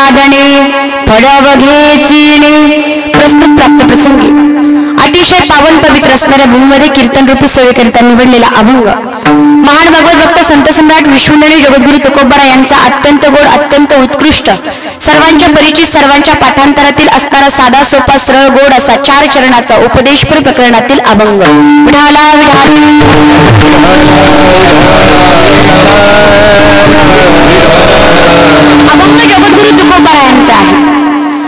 साधने फळवघेचिणे. प्रस्तुत प्राप्त प्रसंगी अतिशय पावन पवित्र असणाऱ्या भूमीमध्ये कीर्तन रूपी सेवेकरिता निवडलेला अभंग महान भगवत भक्त संत सम्राट विश्वनयनी जगद्गुरु तुकोबरा यांचा अत्यंत गोड अत्यंत उत्कृष्ट सर्वांच्या परिचित सर्वांच्या पाठांतरातील असणारा साधा सोपा सरळ गोड असा 4 चरणाचा उपदेशपर प्रकरणातील अभंग. विठाला अभंग जगद्गुरु तुकोबरा यांचा आहे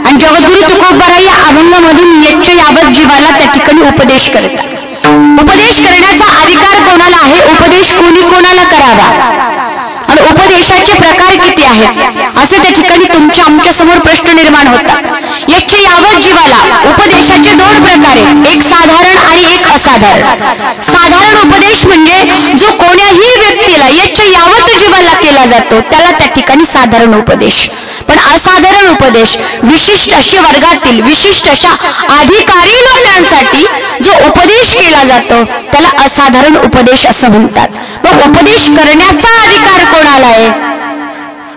आणि जगद्गुरु तुकोबरा या अभंगामधून यच्च यावत जीवाला त्या ठिकाणी उपदेश करतात. उपदेश करण्याचा अधिकार कोणाला आहे, उपदेश कोणी कोणाला करावा आणि उपदेशाचे प्रकार किती आहेत असे त्या ठिकाणी तुमच्या आमच्या समोर प्रश्न निर्माण होतात. यच्च यावत जीवाला उपदेशाचे 2 प्रकार आहेत, एक साधारण आणि एक असाधारण. साधारण उपदेश म्हणजे जो कोण्याही व्यक्तीला यच्च यावत जीवाला केला जातो त्याला त्या ठिकाणी साधारण उपदेश. पण असाधारण उपदेश विशिष्ट अशा वर्गातील विशिष्ट अशा अधिकारी लोकांसाठी जो उपदेश केला जातो त्याला असाधारण उपदेश असं म्हणतात. मग उपदेश करण्याचा अधिकार कोणाला आहे,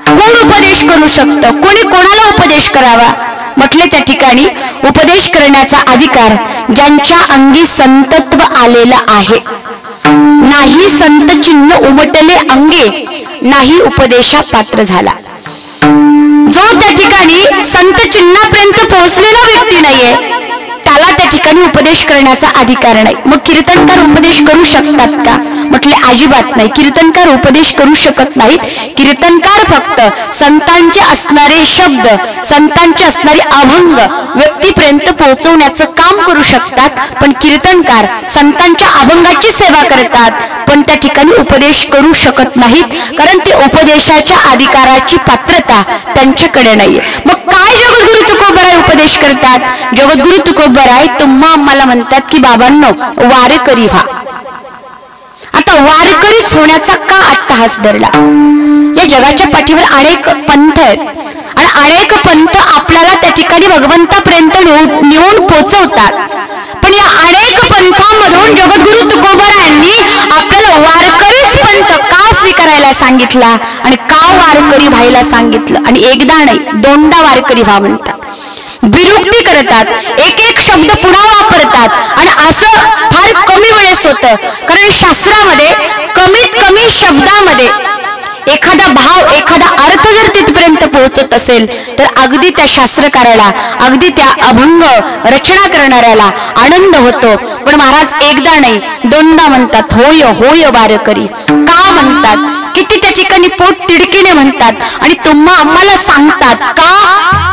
कोण उपदेश करू शकतं, कोणी कोणाला उपदेश करावा म्हटले त्या ठिकाणी उपदेश करण्याचा अधिकार ज्यांच्या अंगी संतत्व आलेला आहे, नाही संत चिन्ह उमटले अंगे, नाही उपदेशा पात्र झाला. जो त्या ठिकाणी संत चिन्हापर्यंत पोहोचलेला व्यक्ती नाहीये त्याला त्या ठिकाणी उपदेश करण्याचा अधिकार नाही. मग कीर्तनकार उपदेश करू शकतात का म्हटले अजिबात नाही. कीर्तनकार उपदेश करू शकत नाहीत. कीर्तनकार फक्त संतांचे असणारे शब्द संतांचे असणारे अभंग व्यक्तीपर्यंत पोहोचवण्याचं काम करू शकतात. पण कीर्तनकार संतांच्या अभंगाची सेवा करतात पण त्या ठिकाणी उपदेश करू शकत नाहीत कारण ते उपदेशाच्या अधिकाराची पात्रता त्यांच्याकडे नाहीये. मग काय जगद्गुरु तुकोबराय उपदेश करतात, जगद्गुरु तुकोबराय तुम्हा आम्हाला म्हणतात की बाबांनो वारकरी व्हा. आता वारकरीच होण्याचा का अट्टहास धरला. या जगाच्या पाठीवर अनेक पंथ आहेत आणि अनेक पंथ आपल्याला त्या ठिकाणी भगवंतापर्यंत नेऊन पोहोचवतात. पण या अनेक पंथांमधून जगद्गुरु तुकोबरायांनी आपल्याला वारकरीच पंथ का स्वीकारायला सांगितला आणि का वारकरी व्हायला सांगितलं आणि एकदा नाही 2दा वारकरी व्हा म्हणतात. विरुक्ती करतात, एक एक शब्द पुन्हा वापरतात आणि असं फार कमी वेळेस होतं कारण शास्त्रामध्ये कमीत कमी शब्दामध्ये एखादा भाव एखादा अर्थ जर तिथपर्यंत पोहोचत असेल तर अगदी त्या शास्त्रकाराला अगदी त्या अभंग रचना करणाऱ्याला आनंद होतो. पण महाराज एकदा नाही 2दा म्हणतात होय होय वारकरी. का म्हणतात, किती त्या ठिकाणी पोट तिडकीने म्हणतात आणि तुम्हा आम्हाला सांगतात का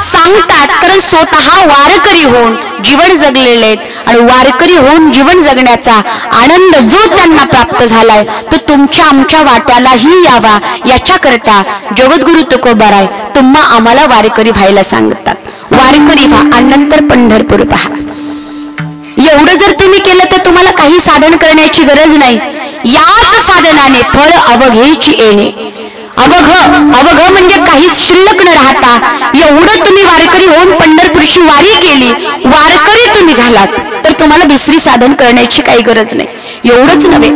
सांगतात कारण स्वतः वारकरी होऊन जीवन जगलेले आहेत आणि वारकरी होऊन जीवन जगण्याचा आनंद जो त्यांना प्राप्त झालाय तो तुमच्या आमच्या वाट्यालाही यावा याच्याकरता जगद्गुरु तुकोबराय तुम्हा आम्हाला वारकरी व्हायला सांगतात. वारकरी व्हा आणि नंतर पंढरपूर पहा. एवढं जर तुम्ही केलं तर तुम्हाला काही साधन करण्याची गरज नाही. याच साधनाने फळ अवघेची येणे. अवघ अवघ म्हणजे काहीच शिल्लक न राहता एवढं तुम्ही वारकरी होऊन पंढरपूरची वारी केली, वारकरी तुम्ही झालात तर तुम्हाला दुसरी साधन करण्याची काही गरज नाही. एवढंच नव्हे,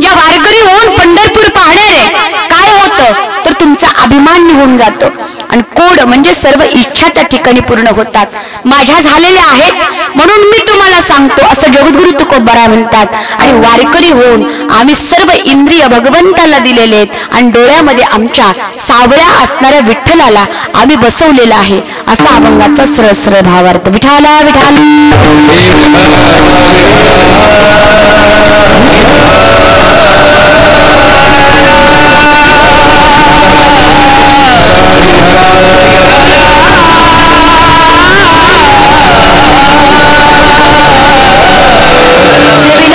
या वारकरी होऊन पंढरपूर पाहणारे काय होतं तर तुमचा अभिमान निघून जातो आणि कोड म्हणजे सर्व इच्छा त्या ठिकाणी पूर्ण होतात. माझ्या झालेल्या आहेत म्हणून मी तुम्हाला सांगतो असं जगद्गुरु तुकोबराय म्हणतात. आणि वारकरी होऊन आम्ही सर्व इंद्रिय भगवंताला दिलेले आहेत आणि डोळ्यामध्ये आमच्या सावळ्या असणाऱ्या विठ्ठलाला आम्ही बसवलेला आहे असा अभंगाचा सरळ सरळ भावार्थ. विठाला विठाला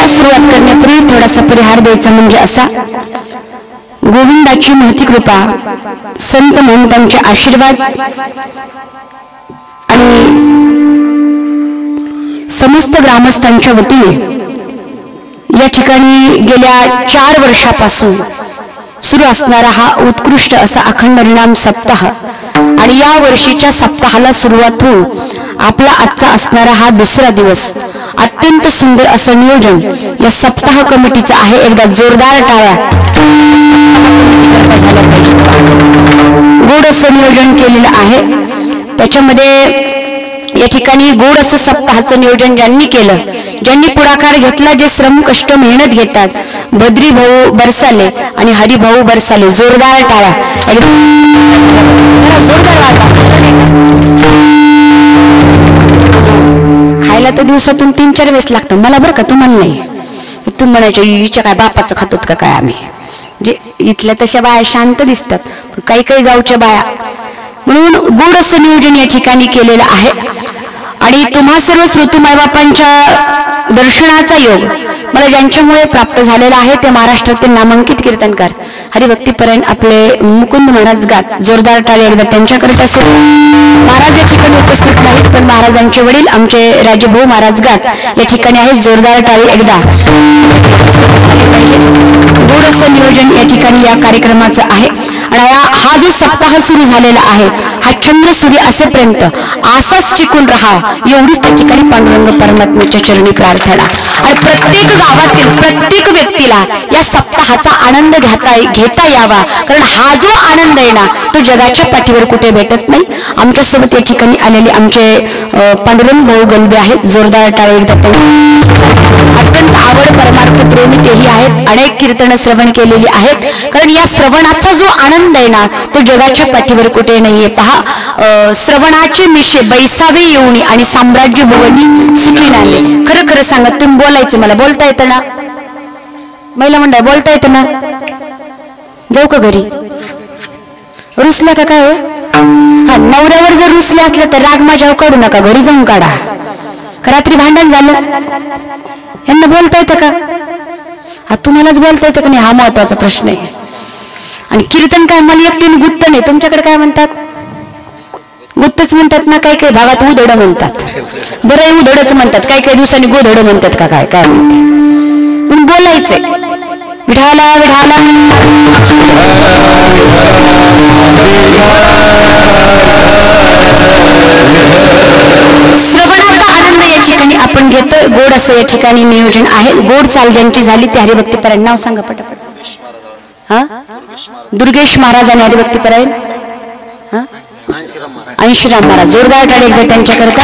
सुरुवात करण्यापूर्वी थोडासा परिहार द्यायचा म्हणजे असा, गोविंदाची महती कृपा संत महंतांचे आशीर्वाद आणि समस्त ग्रामस्थांच्या वतीने या ठिकाणी गेल्या 4 वर्षापासून सुरू असणारा हा उत्कृष्ट असा अखंड हरिनाम सप्ताह आणि या वर्षीच्या सप्ताहाला सुरुवात होऊन आपला आजचा असणारा हा 2रा दिवस अत्यंत सुंदर असं नियोजन या सप्ताह कमिटीचं आहे. एकदा जोरदार टाळ्या झाल्या पाहिजे. गोड असं नियोजन केलेलं आहे त्याच्यामध्ये या ठिकाणी गोड असं सप्ताहाचं नियोजन ज्यांनी केलं, ज्यांनी पुढाकार घेतला, जे श्रम कष्ट मेहनत घेतात, भद्री भाऊ बरसाले आणि हरिभाऊ बरसाले, जोरदार टाळ्या, जरा जोरदार वाटा. खायला तर दिवसातून 3-4 वेळेस लागतं मला बरं का, तुम्हाला नाही. तुम्ही म्हणायचे हिच्या काय बापाचं खातोत का काय आम्ही, म्हणजे इथल्या तशा बाया शांत दिसतात, काही काही गावच्या बाया. म्हणून गोड असं नियोजन या ठिकाणी केलेलं आहे. आणि तुम्हा सर्व श्रोतुमाय बापांच्या दर्शनाचा योग मला ज्यांच्यामुळे प्राप्त झालेला आहे ते महाराष्ट्रातील नामांकित कीर्तनकार हरिभक्तीपरायण आपले मुकुंद महाराज गात. जोरदार टाळी एकदा त्यांच्याकरिता. महाराज या ठिकाणी उपस्थित नाहीत, पण महाराजांचे वडील आमचे राजभाऊ महाराज गात या ठिकाणी आहेत. जोरदार टाळी एकदा. गोड असं नियोजन या ठिकाणी या कार्यक्रमाचं आहे. आणि हा जो सप्ताह सुरू झालेला आहे हा चंद्र सूर्य असेपर्यंत असाच टिकून राहा, एवढीच त्या ठिकाणी पांडुरंग परमात्म्याच्या चरणी प्रार्थना. आणि प्रत्येक गावातील प्रत्येक व्यक्तीला या सप्ताहाचा आनंद घेता यावा, कारण हा जो आनंद आहे ना तो जगाच्या पाठीवर कुठे भेटत नाही. आमच्यासोबत या ठिकाणी आलेले आमचे पांडुरंग भाऊ गलबे आहेत. जोरदार टाळी एकदा. अत्यंत आवड परमार्थ प्रेमी तेही आहेत. अनेक कीर्तन श्रवण केलेली आहेत, कारण या श्रवणाचा जो आनंद आहे ना तो जगाच्या पाठीवर कुठे नाहीये. पहा, श्रवणाचे मिशे बैसावे येऊनी आणि साम्राज्य भुवनी सुखी नाले. खरं खरं सांगा, तुम्ही बोलायचं, मला बोलता येतं ना? महिला मंडळ बोलता येतं ना? जाऊ का घरी? रुसला का काय? हा, नवऱ्यावर जर रुसले असले तर राग माझ्यावर काढू नका, घरी जाऊन काढा. रात्री भांडण झालं, यांना बोलता येतं का? हा, तुम्हालाच बोलता येतं का नाही, हा महत्वाचा प्रश्न आहे. आणि कीर्तन काय मला एकटीने गुत्त नाही, तुमच्याकडे काय म्हणतात? गुत्तच म्हणतात ना, काही काही भागात उधड म्हणतात. बरं, उधडच म्हणतात, काही काही दिवसांनी गोधड म्हणतात का काय काय म्हणते. पण बोलायचंय विठाला विठाला. श्रवणाचा आनंद या ठिकाणी आपण घेतोय. गोड असं या ठिकाणी नियोजन आहे. गोड चाल ज्यांची झाली ते हरिभक्तीपरायण. नाव सांगा पटापट. हा, दुर्गेश महाराज आणि हरिभक्तीपरायण अंशराम महाराज. जोरदार टाळी एकदा त्यांच्याकरता.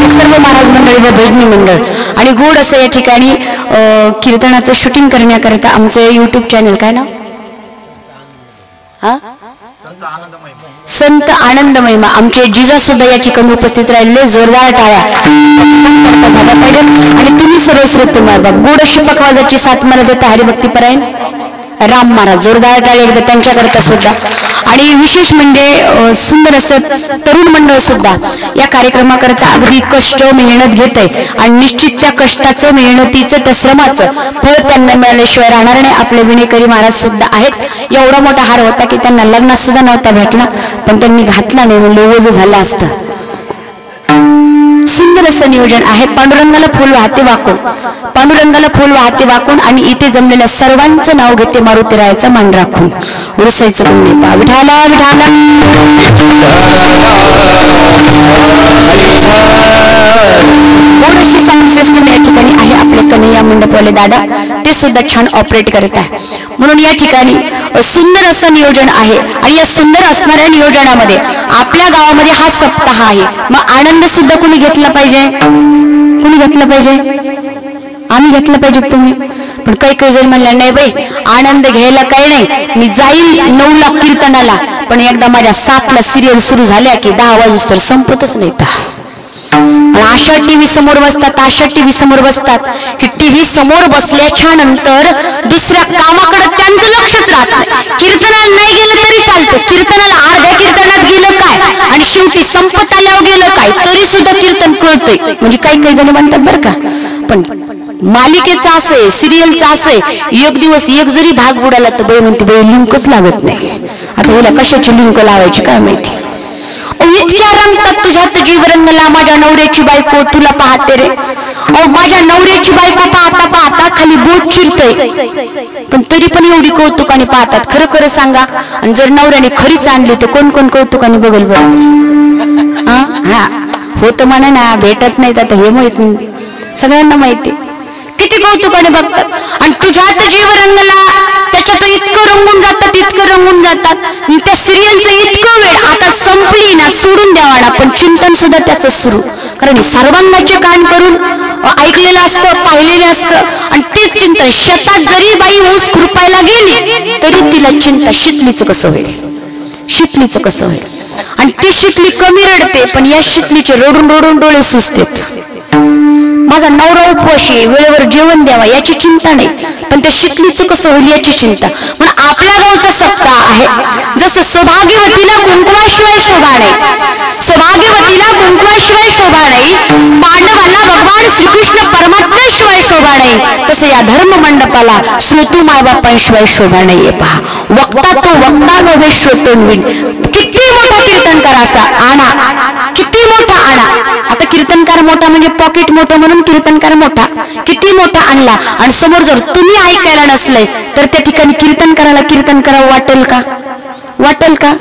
सर्व महाराज मंडळी व भजनी मंडळ. आणि गोड असं या ठिकाणी कीर्तनाचं शूटिंग करण्याकरता आमचे युट्यूब चॅनल काय नाव? हा, संत आनंद महिमा. आमचे जिजा सुद्धा या ठिकाणी उपस्थित राहिले. जोरदार टाळ्या झाल्या पाहिजे. आणि तुम्ही सर्व श्रोते गोड अशी पकवाजाची साथ मला देता हरिभक्तीपरायण राम महाराज. जोरदार टाळी एकदा त्यांच्याकरता सुद्धा. आणि विशेष म्हणजे सुंदर असं तरुण मंडळ सुद्धा या कार्यक्रमाकरता अगदी कष्ट मेहनत घेत आहे. आणि निश्चित त्या कष्टाचं मेहनतीचं त्या श्रमाचं फळ त्यांना मिळाल्याशिवाय राहणार नाही. आपले विणेकरी महाराज सुद्धा आहेत. एवढा मोठा हार होता की त्यांना लग्नात सुद्धा नव्हता भेटला, पण त्यांनी घातला नाही म्हणलं ओझं झालं असतं. सुंदर असं नियोजन आहे. पांडुरंगाला फुल वाहते वाकून, पांडुरंगाला फुल वाहते वाकून. आणि इथे जमलेल्या सर्वांचं नाव घेते मारुतीरायाचं मान राखून. उरसायचं कोणी पा विठाला विठाला. थोडीशी साऊंड सिस्टम या ठिकाणी आहे आपले कन्हैया मंडपवाले दादा, ते सुद्धा छान ऑपरेट करत आहे. म्हणून या ठिकाणी सुंदर असं नियोजन आहे. आणि या सुंदर असणाऱ्या नियोजनामध्ये आपल्या गावामध्ये हा सप्ताह आहे. मग आनंद सुद्धा कुणी घेतला पाहिजे? कुणी घेतला पाहिजे? आम्ही घेतलं पाहिजे. तुम्ही पण काही काही जण म्हणलं नाही बाई आनंद घ्यायला काही नाही, मी जाईल 9ला कीर्तनाला, पण एकदा माझ्या 7ला सिरियल सुरू झाल्या की 10 वाजूस तर संपतच नाही. अशा टीव्ही समोर बसतात, अशा टीव्ही समोर बसतात की टीव्ही समोर बसल्याच्या नंतर दुसऱ्या कामाकडे त्यांचं लक्षच राहत नाही. कीर्तनाला नाही गेलं तरी चालतं, कीर्तनाला अर्ध्या कीर्तनात गेलं काय आणि शेवटी संपत आल्यावर गेलं काय तरी सुद्धा कीर्तन कळतंय. म्हणजे काही काही जण म्हणतात बरं का, पण मालिकेचा असं सिरियलचा असं एक दिवस एक जरी भाग बुडाला तर बाई म्हणते बाई लिंकच लागत नाही. आता हिला कशाची लिंक लावायची काय माहिती. इतक्या रंगतात तुझ्यात जीव रंगला, माझ्या नवऱ्याची बायको तुला पाहते रे. माझ्या नवऱ्याची बायको पाहता पाहता खाली बोट चिरतय, पण तरी पण एवढी कौतुकाने पाहतात. खरं खरं सांगा, आणि जर नवऱ्याने खरीच आणली तर कोण कोण कौतुकाने बघल बरं? हा होत म्हणा ना, भेटत नाहीत आता हे माहिती सगळ्यांना माहिती. किती कौतुकाने बघतात. आणि तुझ्यात जीव रंगला त्याच्यात इतकं रंगून जातात, इतकं रंगून जातात. त्या सिरियलचं इतकं वेळ आता आता संपली ना सोडून द्यावा ना, पण चिंतन सुद्धा त्याच सुरू. कारण सर्वांगाचे कान करून ऐकलेलं असतं, पाहिलेलं असतं, आणि तेच चिंतन. शेतात जरी बाई ऊस खुरपायला गेली तरी तिला चिंता, शितलीचं कसं होईल, शितलीचं कसं होईल. आणि ती शितली कमी रडते, पण या शितलीचे रडून रडून डोळे सुचतात. माझा नवरा उपवाशी, वेळेवर जेवण द्यावा याची चिंता नाही, पण त्या शितलीचं कसं होईल याची चिंता. म्हणून आपल्या गावचा सप्ताह आहे. जसं सौभाग्यवतीला कुंकवाशिवाय शोभा नाही, सौभाग्यवतीला कुंकवाशिवाय शोभा नाही, पांडवांना भगवान श्रीकृष्ण परमात्म्याशिवाय शोभा नाही, तसं या धर्म मंडपाला श्रोतू मायबापांशिवाय शोभा नाहीये. पहा, वक्ता तो वक्ता नव्हे श्रोतोन्विन. किती मोठा कीर्तनकार असा आणा, किती मोठा आणा. आता कीर्तनकार मोठा म्हणजे पॉकेट मोठं म्हणून कीर्तनकार मोठा, किती मोठा आणला आणि समोर जर तुम्ही ऐकायला नसले तर त्या ठिकाणी कीर्तनकाराला कीर्तन करावं वाटेल का, वाटेल का?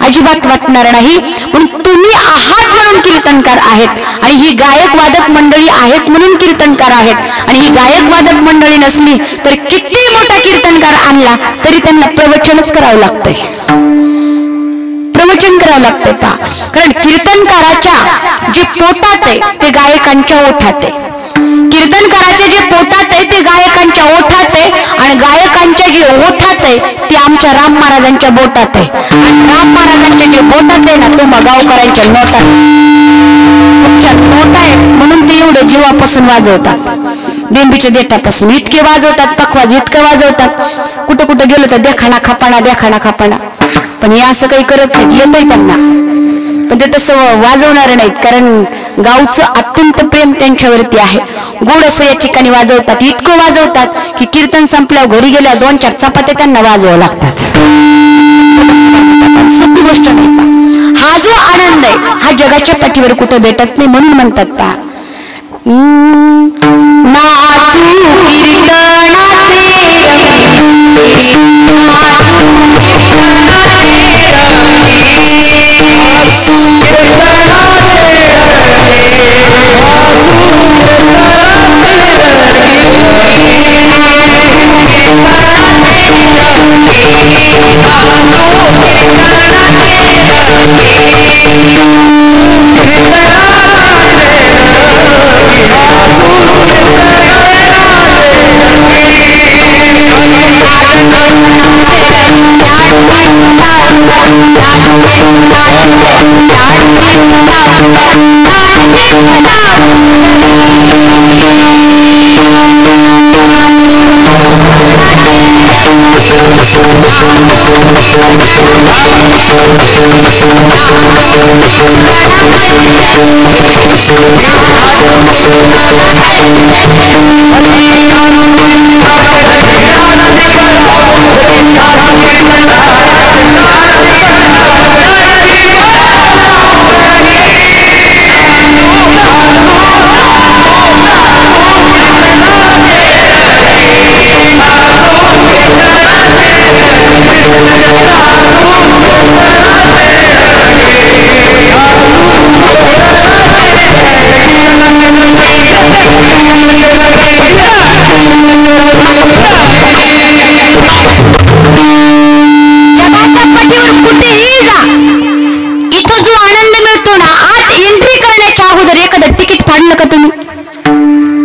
अजिबात वाटणार नाही. म्हणून तुम्ही आहात म्हणून कीर्तनकार आहेत, आणि ही गायक वादक मंडळी आहेत म्हणून कीर्तनकार आहेत. आणि ही गायक वादक मंडळी नसली तर किती मोठा कीर्तनकार आणला तरी त्यांना प्रवचनच करावं लागतंय, प्रवचन करावं लागतंय. पहा, कारण कीर्तनकाराच्या जे पोटात आहे ते गायकांच्या ओठात आहे, कीर्तनकाराचे जे पोटात आहे ते गायकांच्या ओठात आहे, आणि गायकांच्या जे ओठात आहे ते आमच्या राम महाराजांच्या बोटात आहे. आणि राम महाराजांच्या जे बोटात आहे ना तो गावकऱ्यांच्या नोटात, तुमच्या नोटा आहे म्हणून ते एवढे जीवापासून वाजवतात, बेंबीच्या देठापासून इतके वाजवतात, पखवाज इतकं वाजवतात. कुठं कुठं गेलो तर देखाणा खापाणा, देखाणा खापाणा. पण हे असं काही करत नाहीत, येतंय त्यांना, पण ते तसं वाजवणार नाहीत, कारण गावचं अत्यंत प्रेम त्यांच्यावरती आहे. गोड असं या ठिकाणी वाजवतात, इतकं वाजवतात की कीर्तन संपल्यावर घरी गेल्या 2-4 चपात्या त्यांना वाजवावं लागतात. सोपी गोष्ट नाही. हा जो आनंद आहे हा जगाच्या पाठीवर कुठे भेटत नाही. म्हणून म्हणतात पहा, नाचू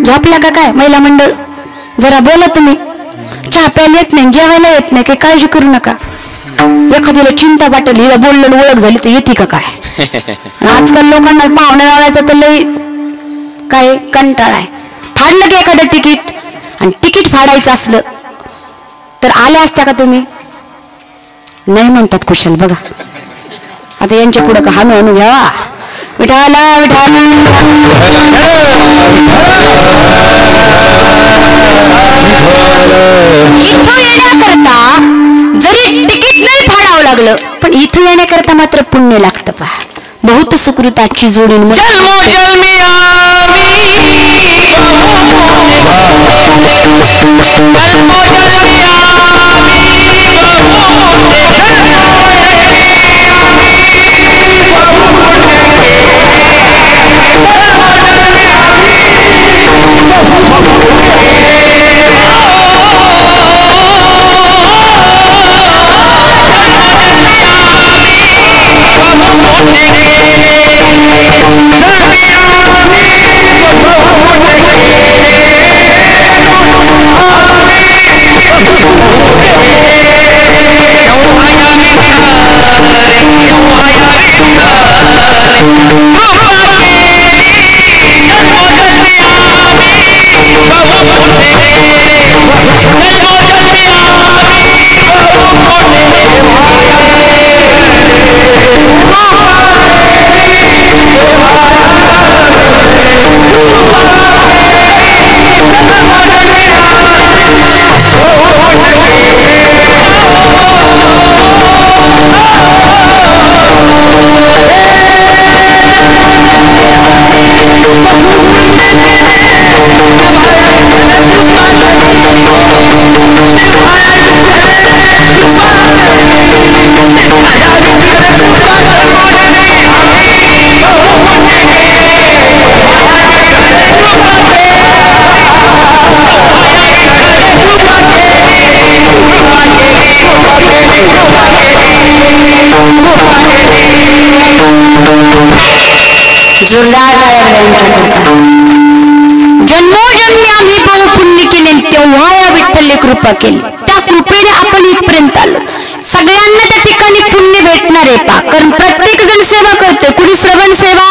झोपला का काय महिला मंडळ? जरा बोला तुम्ही. चहा प्यायला येत नाही, जेवायला येत नाही, काही काळजी करू नका. एखाद्याला चिंता वाटेल, हिला बोललं ओळख झाली तर येते का काय? आजकाल लोकांना पाहुणे लावायचं तर लई काय कंटाळा आहे. फाडलं की एखादं तिकीट, आणि तिकीट फाडायचं असलं तर आल्या असत्या का तुम्ही? नाही म्हणतात कुशल. बघा आता यांच्या पुढं का हानू हानू घ्यावा. विठाला विठाला इथं येण्याकरता जरी तिकीट नाही फाडावं लागलं पण इथं येण्याकरता मात्र पुण्य लागतं. पहा, बहुत सुकृताची जोडी. जोरदार जन्मोजन्मी आम्ही पुण्य केले तेव्हा या विठ्ठलने कृपा केली, त्या कृपेने आपण इथपर्यंत आलो. सगळ्यांना त्या ठिकाणी पुण्य भेटणार आहे पा, कारण प्रत्येक जण सेवा करतोय. कुणी श्रवण सेवा,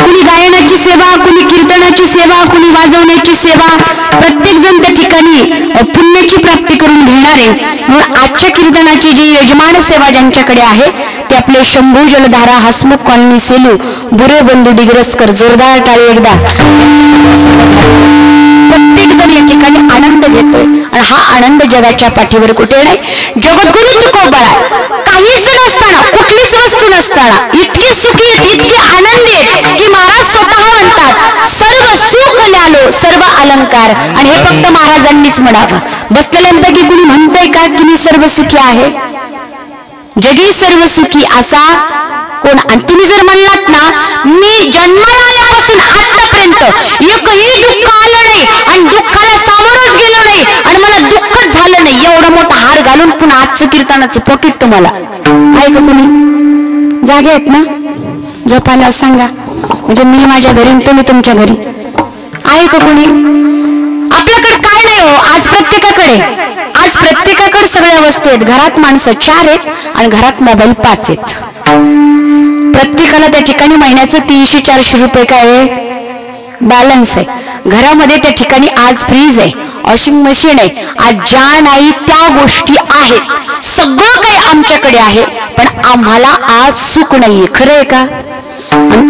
कुणी गायनाची सेवा, कुणी कीर्तनाची सेवा, कुणी वाजवण्याची सेवा, प्रत्येक जण त्या ठिकाणी पुण्याची प्राप्ती करून घेणार आहे. म्हणून आजच्या कीर्तनाची जी यजमान सेवा ज्यांच्याकडे आहे ते आपले शंभू जलधारा, हसमुख कॉलनी, सेलू, बुरे बंधू डिग्रसकर. जोरदार टाळी एकदा. प्रत्येक जण या ठिकाणी आनंद घेतोय आणि हा आनंद जगाच्या पाठीवर कुठे नाही. जगद्गुरु तुकोबाराय काहीच नसताना, कुठलीच वस्तू नसताना इतके सुखी आहेत, इतके आनंदी आहेत की महाराज स्वतः म्हणतात सर्व सुख ल्यालो सर्व अलंकार. आणि हे फक्त महाराजांनीच म्हणावं. बसलेल्यांपैकी कुणी म्हणतंय का की मी सर्व सुखी आहे? जगी सर्व सुखी असा कोण? आणि तुम्ही जर म्हणलात ना मी जन्माला आल्यापासून आतापर्यंत एकही दुःख आलं नाही आणि दुःखाला सामोरच गेलो नाही आणि मला दुःखच झालं नाही, एवढा मोठा हार घालून पुन्हा आजचं कीर्तनाचं पॉकेट तुम्हाला आहे का? कुणी जागे आहेत ना? झोपायला सांगा, म्हणजे मी माझ्या घरी तुम्ही तुमच्या घरी. आहे का कुणी? आपल्याकडे काय नाही हो आज प्रत्येकाकडे सगळ्या वस्तू आहेत. घरात माणसं 4 आहेत आणि घरात मोबाईल 5 आहेत. प्रत्येकाला त्या ठिकाणी महिन्याचं 300-400 रुपये काय बॅलन्स आहे. घरामध्ये त्या ठिकाणी आज फ्रीज आहे, वॉशिंग मशीन आहे, आज ज्या नाही त्या गोष्टी आहेत, सगळं काही आमच्याकडे आहे, पण आम्हाला आज सुख नाहीये. खरं आहे का?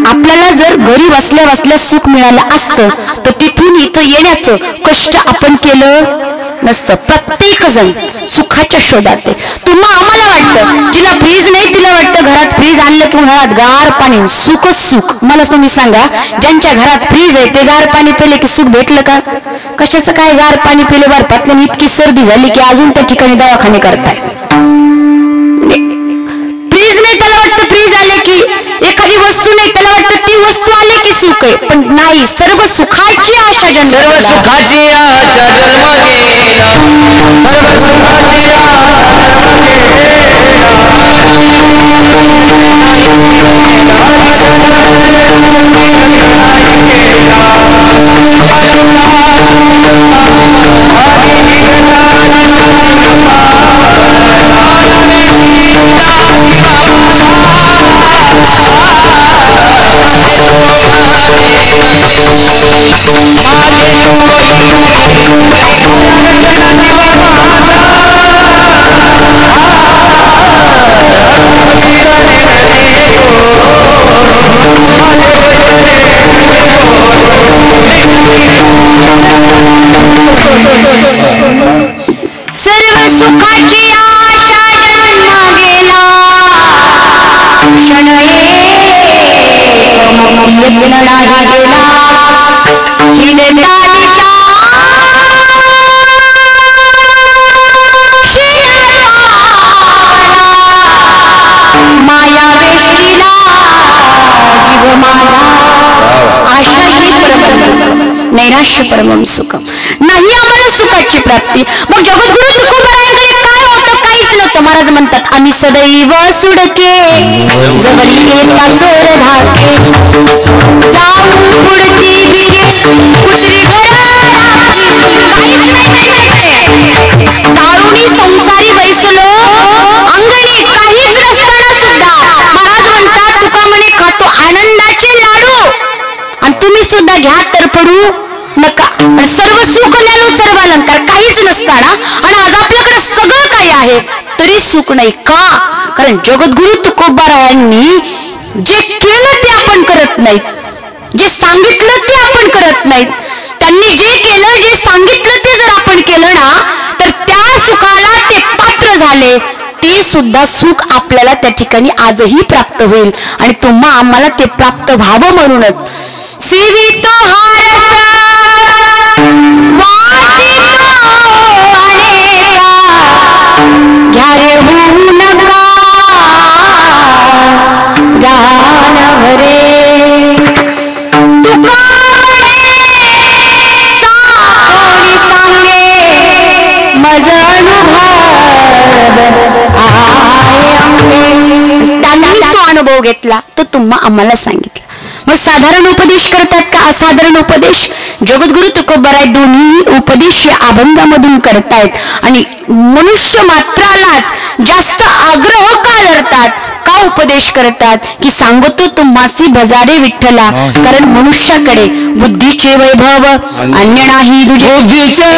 आपल्याला जर घरी बसल्या बसल्या सुख मिळालं असतं तर तिथून इथं येण्याचं कष्ट आपण केलं नसतं. प्रत्येक जण सुखाच्या शोधात आहे. तुम्हा आम्हाला वाटतं जिला फ्रीज नाही तिला वाटतं घरात फ्रीज आणलं की उन्हाळ्यात गार पाणी, सुखच सुख. मला तुम्ही सांगा ज्यांच्या घरात फ्रीज आहे ते गार पाणी पिले की सुख भेटलं का? कशाचं काय गार पाणी पिले बर्फातल्याने इतकी सर्दी झाली की अजून त्या ठिकाणी दवाखाने करताय. फ्रीज नाही त्याला वाटतं फ्रीज आले की, एखादी वस्तू नाही त्याला वाटतं ती वस्तू आली की सुख आहे. पण नाही, सर्व सुखाची आशा जन्म, सर्व सुखाची आशा नैराश्य परमम सुखम. नाही आम्हाला सुखाची प्राप्ती. मग जगद्गुरु तुकोबारायांकडे काय होतं? काहीच नव्हतं. महाराज म्हणतात आम्ही सदैव सुडके जवळी येता चोर धाके जाऊ पुढची बिगे कुत्री जाळुनी संसारी बैसलो अंगणी काहीच नसताना सुद्धा महाराज म्हणतात तुका म्हणे खातो आनंदाचे लाडू आणि तुम्ही सुद्धा घ्या तर पडू नका. सर्व सुख ल्यालो सर्व अलंकार काहीच नसताना आणि आज आपल्याकडे सगळं काही आहे तरी सुख नाही. का? कारण जगद्गुरु तुकोबारायांनी जे केलं ते आपण करत नाहीत, जे सांगितलं ते आपण करत नाहीत. त्यांनी जे केलं जे सांगितलं ते जर आपण केलं ना तर त्या सुखाला ते पात्र झाले. ते सुद्धा सुख आपल्याला त्या ठिकाणी आजही प्राप्त होईल आणि तुम्हा आम्हाला ते प्राप्त व्हावं म्हणूनच सेवितो घ्यारे होऊ नका जानवरे तुका कोणी सांगे मज अनुभव आहे. त्यांनी तो अनुभव घेतला तो तुम्हा आम्हाला सांगितला. मग साधारण उपदेश करतात का असाधारण उपदेश? जगद्गुरु तुकोबाराय दोन्ही उपदेश या अभंगामधून करतायत. आणि मनुष्य मात्रालाच जास्त आग्रह का धरतात, का उपदेश करतात की सांगतो तुम्हासी भजारे विठ्ठला. कारण मनुष्याकडे बुद्धीचे वैभव अन्य नाही तुझे. बुद्धीचे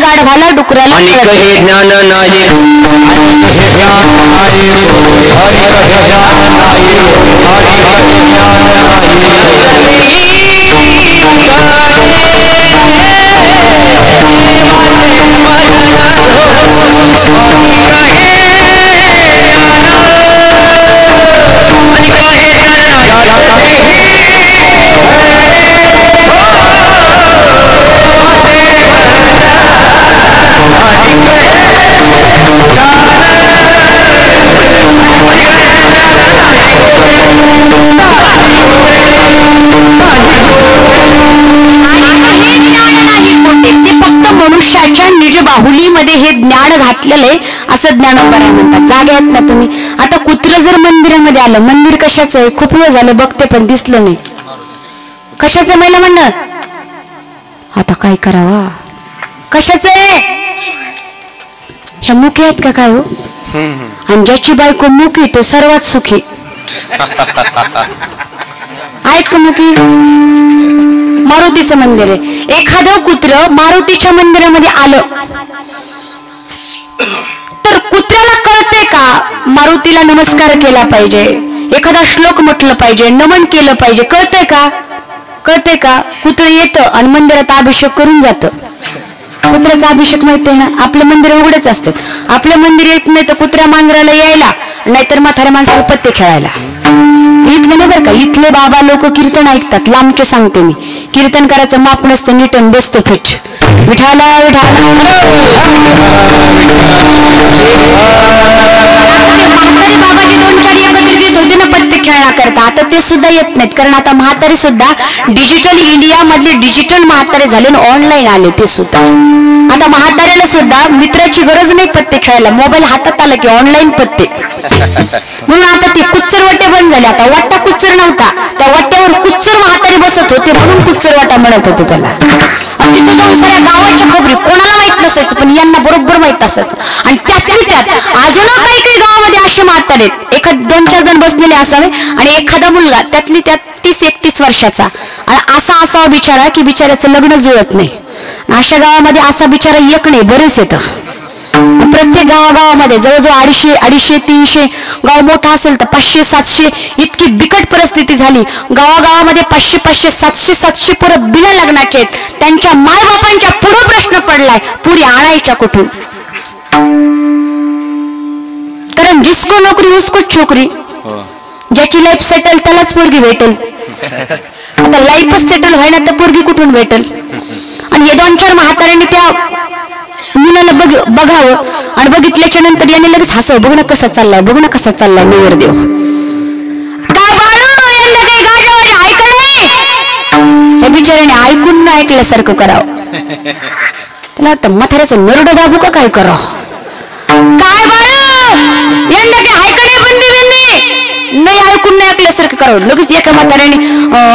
गाढवाला डुकराला हे ज्ञान नाही. बाहुलीमध्ये हे ज्ञान घातलेले असं ज्ञानोबराय म्हणतात. जागे आहेत ना तुम्ही? आता कुत्र जर मंदिरामध्ये आलं, मंदिर कशाचं आहे? खूप वेळ झालं बघते पण दिसलं नाही. कशाचं महिला म्हणणार? आता काय करावा? कशाचं आहे? ह्या मुखी आहेत का काय हो? आणि ज्याची बायको मुखी तो सर्वात सुखी. आहेत का मुखी? मारुतीचं मंदिर आहे. एखादं कुत्र मारुतीच्या मंदिरामध्ये आलं तर कुत्र्याला कळते का मारुतीला नमस्कार केला पाहिजे, एखादा श्लोक म्हटलं पाहिजे, नमन केलं पाहिजे? कळतंय का? कळतंय का? कुत्र येतं आणि मंदिरात अभिषेक करून जातं. कुत्र्याचा अभिषेक माहिती आहे ना? आपले मंदिर उघडेच असतात. आपलं मंदिर येत नाही तर कुत्र्या मांजराला यायला, नाहीतर म्हाताऱ्या माणसाला पत्ते खेळायला. इथले नाही बरं का, इथले बाबा लोक कीर्तन ऐकतात. लांबचे सांगते मी, कीर्तन करायचं माप नसतं, नीटन बसतं फिट. विठाला विठाला म्हातारी बाबाजी 2-4 एकत्रित येत होते ना पत्ते खेळणा करता. आता ते सुद्धा येत नाहीत, कारण आता म्हातारे सुद्धा डिजिटल इंडिया मधले डिजिटल म्हातारे झाले, ऑनलाईन आले ते सुद्धा. आता म्हाताऱ्याला सुद्धा मित्राची गरज नाही पत्ते खेळायला, मोबाईल हातात आला की ऑनलाईन पत्ते. म्हणून आता ते कुच्चर वाटे बंद झाले. आता वाटा कुच्चर नव्हता, त्या वाट्यावर कुच्चर म्हातारे बसत होते म्हणून कुच्चर वाटा म्हणत होते त्याला. आणि तिथं जाऊन सगळ्या गावाच्या खबरी कोणाला माहित नसायचं, पण यांना बरोबर माहित असायचं. आणि त्यातली त्यात अजून काही काही गावामध्ये असे म्हातारे आहेत, एखाद 2-4 जण बसलेले असावे आणि एखादा मुलगा त्यातली त्यात 30-31 वर्षाचा, आणि असा असावा बिचारा की बिचाऱ्याचं लग्न जुळत नाही. अशा गावामध्ये असा बिचारा एक नाही, बरेच येतं. प्रत्येक गावागावामध्ये जवळजवळ 250-300 गाव मोठा असेल तर 500-700 इतकी बिकट परिस्थिती झाली. गावागावामध्ये 500-700 पोरं बिना लग्नाचे आहेत. त्यांच्या मायबापांच्या पुढे प्रश्न पडलाय, पुरी आणायच्या कुठून? कारण जिसको नोकरी उसको छोकरी. ज्याची लाईफ सेटल त्यालाच पोरगी भेटेल. आता लाईफच सेटल व्हायना तर पोरगी कुठून भेटेल? आणि हे 2-4 म्हाताऱ्यांनी त्या मुलाला बघावं आणि बघितल्याच्या नंतर याने लगेच हसव, बघ ना कसा चाललाय, बघ ना कसा चाललाय नवरदेव. काय बाळू, यंदा काही गाजावाजा ऐकलं नाही? हे बिचाऱ्याने ऐकून न ऐकल्यासारखं करावं. त्याला वाटतं म्हाताऱ्याचं नरड दाबू का काय करावं. काय बाळू, यंदा काही ऐकलं नाही बंदी बिंदी? नाही ऐकून नाही ऐकल्यासारखं करावं. लगेच एका म्हाताऱ्याने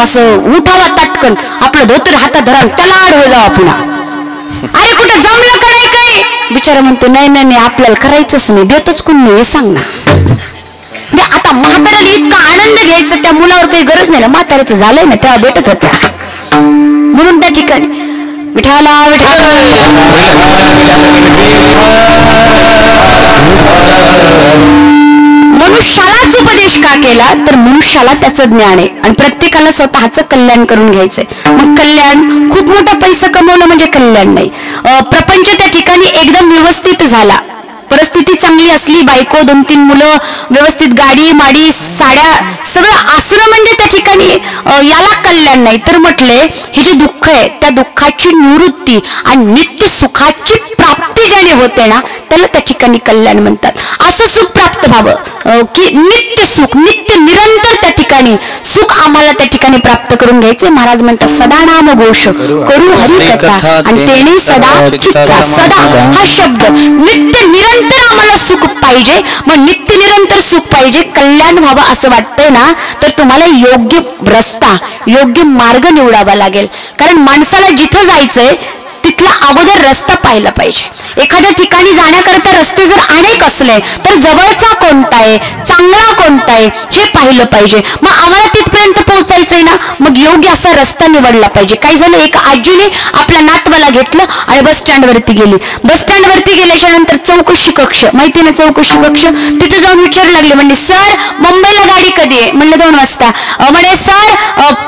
असं उठावा ताटकन, आपलं धोतर हातात धरा, त्याला आडवं जावा पुन्हा. अरे कुठं जमलं का नाही काही? बिचारा म्हणतो नाही नाही नाही, आपल्याला करायचंच नाही, देतच कोण नाही सांग ना. आता म्हाताऱ्याला इतका आनंद घ्यायचा त्या मुलावर काही गरज नाही ना, म्हाताऱ्याचं झालंय ना तेव्हा भेटत होत्या. म्हणून त्या ठिकाणी विठाला विठाला मनुष्यालाच उपदेश का केला तर मनुष्याला त्याचं ज्ञान आहे आणि प्रत्येकाला स्वतःचं कल्याण करून घ्यायचंय. मग कल्याण खूप मोठा पैसा कमवणं म्हणजे कल्याण नाही. प्रपंच त्या ठिकाणी एकदम व्यवस्थित झाला, परिस्थिती चांगली असली, बायको 2-3 मुलं, व्यवस्थित गाडी माडी साड्या सगळं असणं म्हणजे त्या ठिकाणी याला कल्याण नाही. तर म्हटले हे जे दुःख आहे त्या दुःखाची निवृत्ती आणि नित्य सुखाची प्राप्ती ज्याने होते ना त्याला त्या ठिकाणी कल्याण म्हणतात. असं सुख प्राप्त व्हावं की नित्य सुख, नित्य निरंतर त्या ठिकाणी सुख आम्हाला त्या ठिकाणी प्राप्त करून घ्यायचे. महाराज म्हणतात सदा नाम घोष करू हरिकथा आणि तेने सदा चित्ता. सदा हा शब्द नित्य निरंतर आम्हाला सुख पाहिजे. मग नित्य निरंतर सुख पाहिजे, कल्याण व्हावं असं वाटतंय ना तर तुम्हाला योग्य रस्ता, योग्य मार्ग निवडावा लागेल. कारण माणसाला जिथं जायचंय तिथला अगोदर रस्ता पाहिला पाहिजे. एखाद्या ठिकाणी जाण्याकरता रस्ते जर अनेक असले तर जवळचा कोणता आहे, चांगला कोणता आहे हे पाहिलं पाहिजे. मग आम्हाला तिथपर्यंत पोहोचायचंय ना, मग योग्य असा रस्ता निवडला पाहिजे. काय झालं, एका आजीने आपल्या नातवाला घेतलं आणि बस स्टँड वरती गेली. बस स्टँड वरती गेल्याच्या नंतर चौकशी कक्ष, माहिती ना चौकशी कक्ष, तिथे जाऊन विचारू लागले. म्हणजे सर मुंबईला गाडी कधी आहे? म्हणलं 2 वाजता. म्हणे सर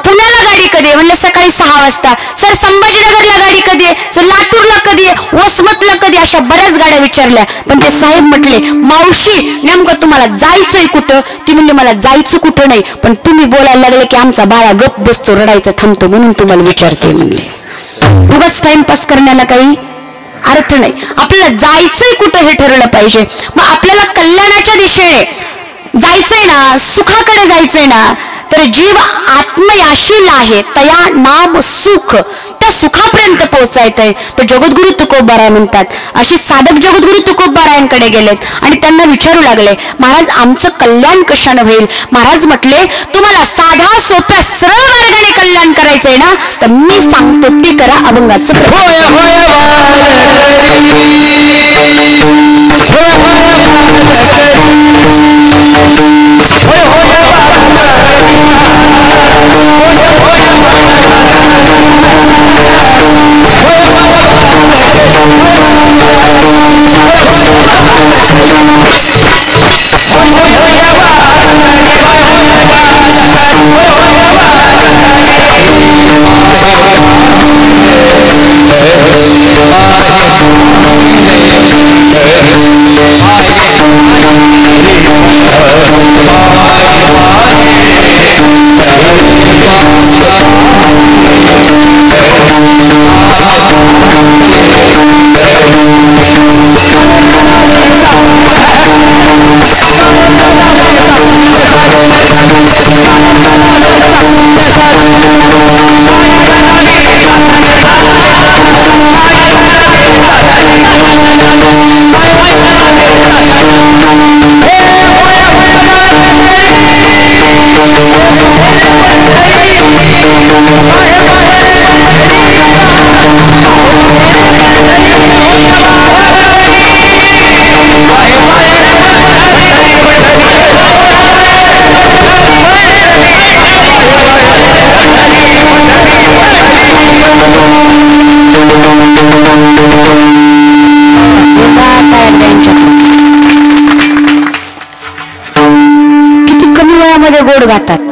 पुण्याला गाडी कधी आहे? म्हणलं सकाळी 6 वाजता. सर संभाजीनगरला गाडी कधी आहे? सर लातूरला कधी आहे? वसमतला कधी? अशा बऱ्याच गाड्या विचारल्या. पण ते साहेब म्हटले मावशी नेमकं तुम्हाला जायचंय कुठं? ती म्हणली मला जायचं कुठं नाही, पण तुम्ही बोलायला लागले की आमचा बाळा गप बसतो, रडायचं थांबतो, म्हणून तुम्हाला विचारते म्हणले. उगाच टाइमपास करण्याला काही अर्थ नाही. आपल्याला जायचंय कुठं हे ठरवलं पाहिजे. मग आपल्याला कल्याणाच्या दिशेने जायचंय ना, सुखाकडे जायचंय ना, तर जीव आत्मयाशील आहे तया नाम सुख, त्या सुखापर्यंत पोहोचायचंय. तर जगद्गुरु तुकोबाराय म्हणतात, अशी साधक जगद्गुरु तुकोबारायांकडे गेलेत आणि त्यांना विचारू लागले महाराज आमचं कल्याण कशानं होईल? महाराज म्हटले तुम्हाला साध्या सोप्या सरळ मार्गाने कल्याण करायचंय ना तर मी सांगतो ते करा, अभंगाचं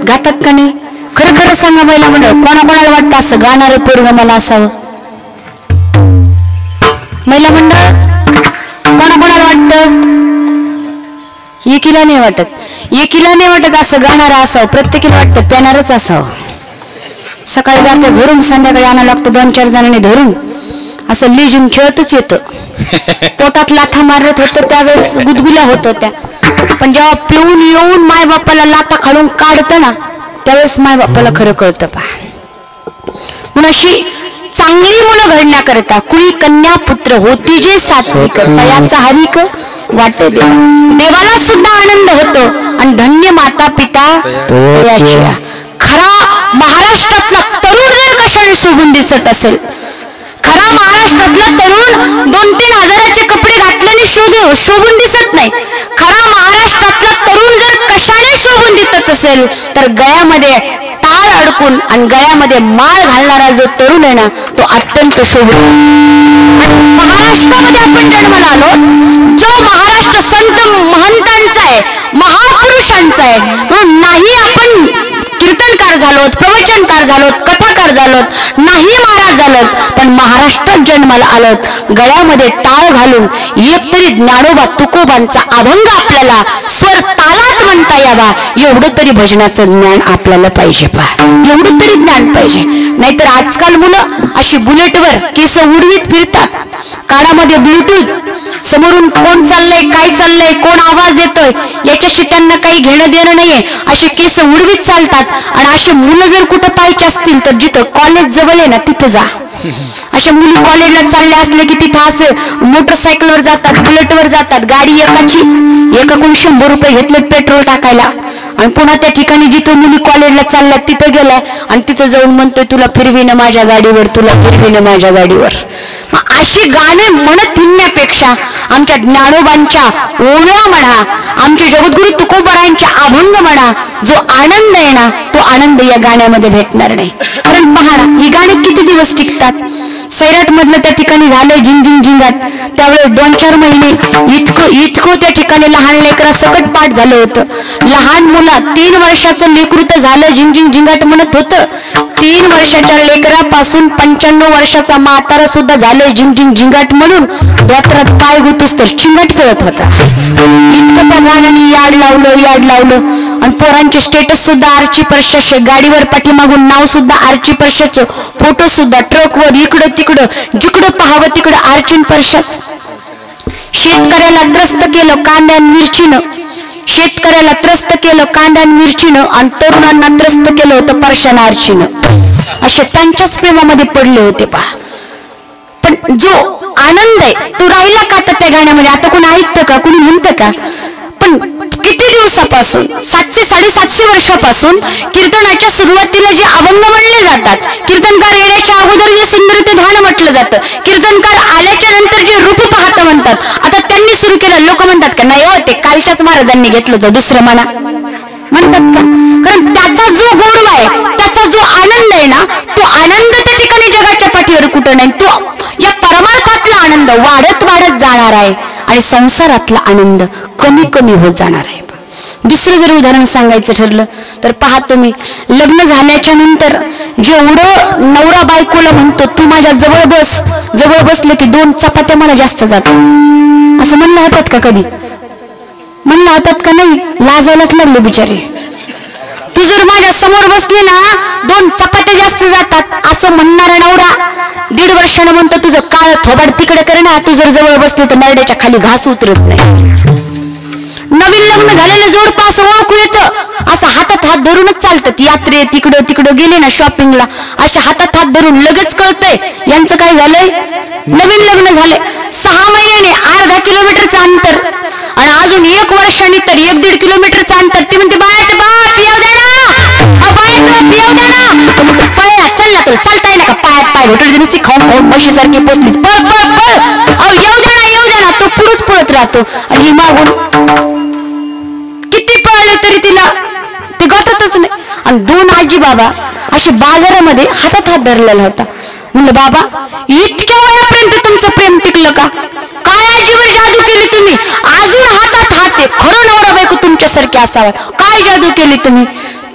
गातात का नाही? खरं खरं सांगा महिला मंडळ, कोणाकोणाला वाटतं असं गाणारे पोरग मला असावं? महिला मंडळ कोणाकोणाला वाटतं? एकीला नाही वाटत, एकीला नाही वाटत असं गाणारं असावं, प्रत्येकीला वाटतं पेणारच असावं. सकाळी जाते घरून, संध्याकाळी आणावं लागतं 2-4 जणांनी धरून असं लेझिम खेळतच येतं. पोटात लाथा मारत होतं त्यावेळेस गुदगुल्या होत होत्या, पण जेव्हा पिऊन येऊन माय बापाला लाथा खालून काढतं ना त्यावेळेस माय बापाला खरं कळतं. म्हणून अशी चांगली मुलं घडण्याकरता कुळी कन्या पुत्र होती जे सात्विक तयाचा हरिक वाटे देवाला सुद्धा आनंद होतो आणि धन्य माता पिता तयाची. खरा महाराष्ट्रातला तरुण कशाने शोभून दिसत असेल? खरा महाराष्ट्रातला तरुण 2-3 हजाराचे कपडे घातलेले शोभून दिसत नाही. खरा महाराष्ट्रातला तरुण जर कशाने शोभून दिसत असेल तर गळ्यामध्ये टाळ अडकून आणि गळ्यामध्ये माळ घालणारा जो तरुण आहे ना तो अत्यंत शोभून. महाराष्ट्रामध्ये आपण जन्माला आलो, जो महाराष्ट्र संत महंतांचा आहे, महापुरुषांचा आहे. म्हणून नाही आपण कीर्तनकार झालोत, प्रवचनकार झालोत, कथाकार झालोत, नाही महाराज झालोत, पण महाराष्ट्रात जन्माला आलोत. गळ्यामध्ये टाळ घालून एकतरी ज्ञानोबा तुकोबांचा अभंग आपल्याला स्वर तालात म्हणता यावा एवढं तरी भजनाचं ज्ञान आपल्याला पाहिजे. एवढं तरी ज्ञान पाहिजे. नाहीतर आजकाल मुलं अशी बुलेटवर केस उडवीत फिरतात, कानामध्ये ब्लूटूथ, समोरून कोण चाललंय, काय चाललंय, कोण आवाज देतोय याच्याशी त्यांना काही घेणं देणं नाहीये. असे केस उडवीत चालतात. आणि असे मुलं जर कुठं पाहायचे असतील तर जिथं कॉलेज जवळ आहे ना तिथं जा. अशा मुली कॉलेजला चालल्या असल्या की तिथं असं मोटरसायकलवर जातात, बुलेटवर जातात. गाडी एकाकडून 100 रुपये घेतले पेट्रोल टाकायला आणि पुन्हा त्या ठिकाणी जिथं मुली कॉलेजला चालल्यात तिथं गेलाय आणि तिथं जाऊन म्हणतोय तुला फिरवीनं माझ्या गाडीवर, तुला फिरवीनं माझ्या गाडीवर. अशी गाणे म्हणत हिंडण्यापेक्षा आमच्या ज्ञानोबांच्या ओव्या म्हणा, आमचे जगद्गुरु तुकोबारायांचे अभंग म्हणा, जो आनंद आहे ना तो आनंद या गाण्यामध्ये भेटणार नाही. कारण पहा ना, ही गाणी किती दिवस टिकतात. सैराट मधलं त्या ठिकाणी झालंय झिंग झिंगाट, त्यावेळेस 2-4 महिने इतकं त्या ठिकाणी लहान लेकरा सकट पाठ झालं होतं. लहान मुला 3 वर्षाचं लेकरू तर झालं झिंग झिंगाट म्हणत होतं. 3 वर्षाच्या लेकरापासून 95 वर्षाचा म्हातारा सुद्धा झालंय झिंग झिंगाट म्हणून डोक्यात पाय गुतूस तर चिंगट पळत होता. इतकं त्या गाण्याने याड लावलं. आणि पोरांचे स्टेटस सुद्धा आर्ची परशाचे, गाडीवर पाठीमागून नाव सुद्धा आर्ची परशाचं, फोटो सुद्धा ट्रकवर इकडं तिकडं जिकडं पाहावं तिकडं आर्ची परशाच. शेतकऱ्याला त्रस्त केलं कांद्या मिरचीनं, शेतकऱ्याला त्रस्त केलं कांद्या मिरचीनं आणि तरुणांना त्रस्त केलं होतं परशानं आर्चीनं. असे त्यांच्याच प्रेमामध्ये पडले होते पहा. पण जो आनंद आहे तो राहिला का आता त्या गाण्यामध्ये? आता कोणी ऐकतं का, कोणी म्हणतं का? पण किती दिवसापासून 700-750 वर्षापासून कीर्तनाच्या सुरुवातीला जे अभंग म्हणले जातात, कीर्तनकार येण्याच्या अगोदर जे सुंदर ते ध्यान म्हटलं जातं, कीर्तनकार आल्याच्या नंतर जे रूप पाहतं म्हणतात, आता त्यांनी सुरू केलं. लोक म्हणतात का नाही हो ते कालच्याच महाराजांनी घेतलं होतं दुसरं म्हणा म्हणतात का? कारण त्याचा जो गोडवा आहे, त्याचा जो आनंद आहे ना तो आनंद त्या ठिकाणी जगाच्या पाठीवर कुठं नाही. तो या परमार्थातला आनंद वाढत जाणार आहे आणि संसारातला आनंद कमी होत जाणार आहे. दुसरं जर उदाहरण सांगायचं ठरलं तर पहा तुम्ही, लग्न झाल्याच्या नंतर जेवढं नवरा बायकोला म्हणतो तू माझ्या जवळ बसले की 2 चपात्या मला जास्त जातात, असं म्हणलं होतात का? कधी म्हणलं होतात का? नाही, लाजायलाच लागले बिचारे. तू जर माझ्या समोर बसली ना 2 चपात्या जास्त जातात असं म्हणणारा नवरा 1.5 वर्षानं म्हणतो तुझं काळ थोबाड तिकडे कर ना, तू जर जवळ बसली तर नरड्याच्या खाली घास उतरत नाही. नवीन लग्न झालेलं जोडपास ओळखू येतं, असं हातात हात धरूनच चालतात. यात्रे तिकडं गेले ना शॉपिंगला, अशा हातात हात धरून लगेच कळतंय यांचं काय झालंय. नवीन लग्न झाले 6 महिन्याने अर्धा किलोमीटरचं अंतर आणि अजून 1 वर्षांनी तर 1-1.5 किलोमीटरचं अंतर. ती म्हणते बाळाचं बाप येऊ द्या ना, बाळाचं येऊ द्या ना. पळला चल ना, तुला चालता येईल का? पायात पाय घोटळ नुसती खाऊन म्हशीसारखी पोचलीच. पळ येऊ द्या ना. तो पुढंच पळत राहतो आणि मागून किती पळले तरी तिला ते गटतच नाही. आणि 2 आजी बाबा अशी बाजारामध्ये हातात हात धरलेला होता. म्हणलं बाबा इतक्या वयापर्यंत तुमचं प्रेम टिकलं का? काय आजीवर जादू केली तुम्ही? अजून हातात हात आहे. खरं नवरा बायको तुमच्यासारखे असावा. काय जादू केली तुम्ही?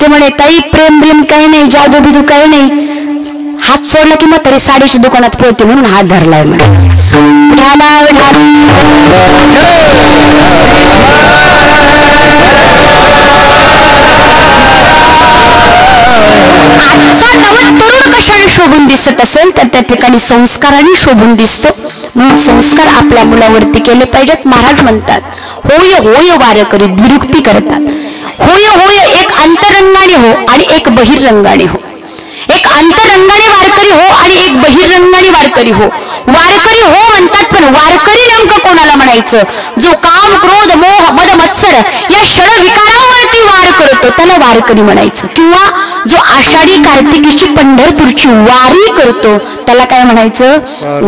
ते म्हणे ताई प्रेम काही नाही, जादू बिदू काही नाही. हात सोडला की मग तरी साडीच्या दुकानात पळते म्हणून हात धरलाय म्हणे. आजचा तरुण कशाने शोभून दिसत असेल तर त्या ठिकाणी संस्काराने शोभून दिसतो. म्हणून संस्कार आपल्या मुलावरती केले पाहिजेत. महाराज म्हणतात होय होय वारकरी द्विरुक्ती करतात. होय होय एक अंतरंगाने हो आणि एक बहिरंगाने हो. एक अंतरंगाने वारकरी हो आणि एक बहिरंगाने वारकरी हो. वारकरी हो म्हणतात पण वारकरी नेमकं कोणाला म्हणायचं? जो काम क्रोध मोह मद मत्सर या षड विकारावरती वार करतो त्याला वारकरी म्हणायचं. किंवा जो आषाढी कार्तिकीची पंढरपूरची वारी करतो त्याला काय म्हणायचं?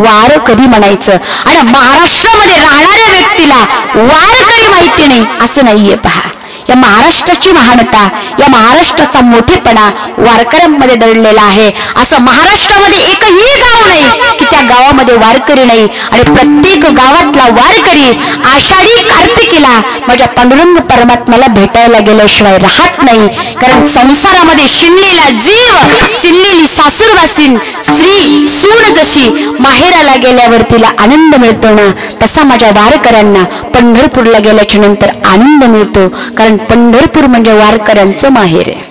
वारकरी म्हणायचं. आणि महाराष्ट्रामध्ये राहणाऱ्या व्यक्तीला वारकरी माहिती नाही असं नाहीये. पहा या महाराष्ट्राची महानता या महाराष्ट्राचा मोठेपणा वारकऱ्यांमध्ये दडलेला आहे. असं महाराष्ट्रामध्ये एकही गाव नाही की त्या गावामध्ये वारकरी नाही. आणि प्रत्येक गावातला वारकरी आषाढी कार्तिकीला माझ्या पांडुरंग परमात्म्याला भेटायला गेल्याशिवाय राहत नाही. कारण संसारामध्ये शिनलेला जीव शिनलेली सासूरवासीन स्त्री सून जशी माहेराला गेल्यावर तिला आनंद मिळतो ना तसा माझ्या वारकऱ्यांना पंढरपूरला गेल्याच्या नंतर आनंद मिळतो. कारण पंढरपूर म्हणजे वारकऱ्यांचं माहेर आहे.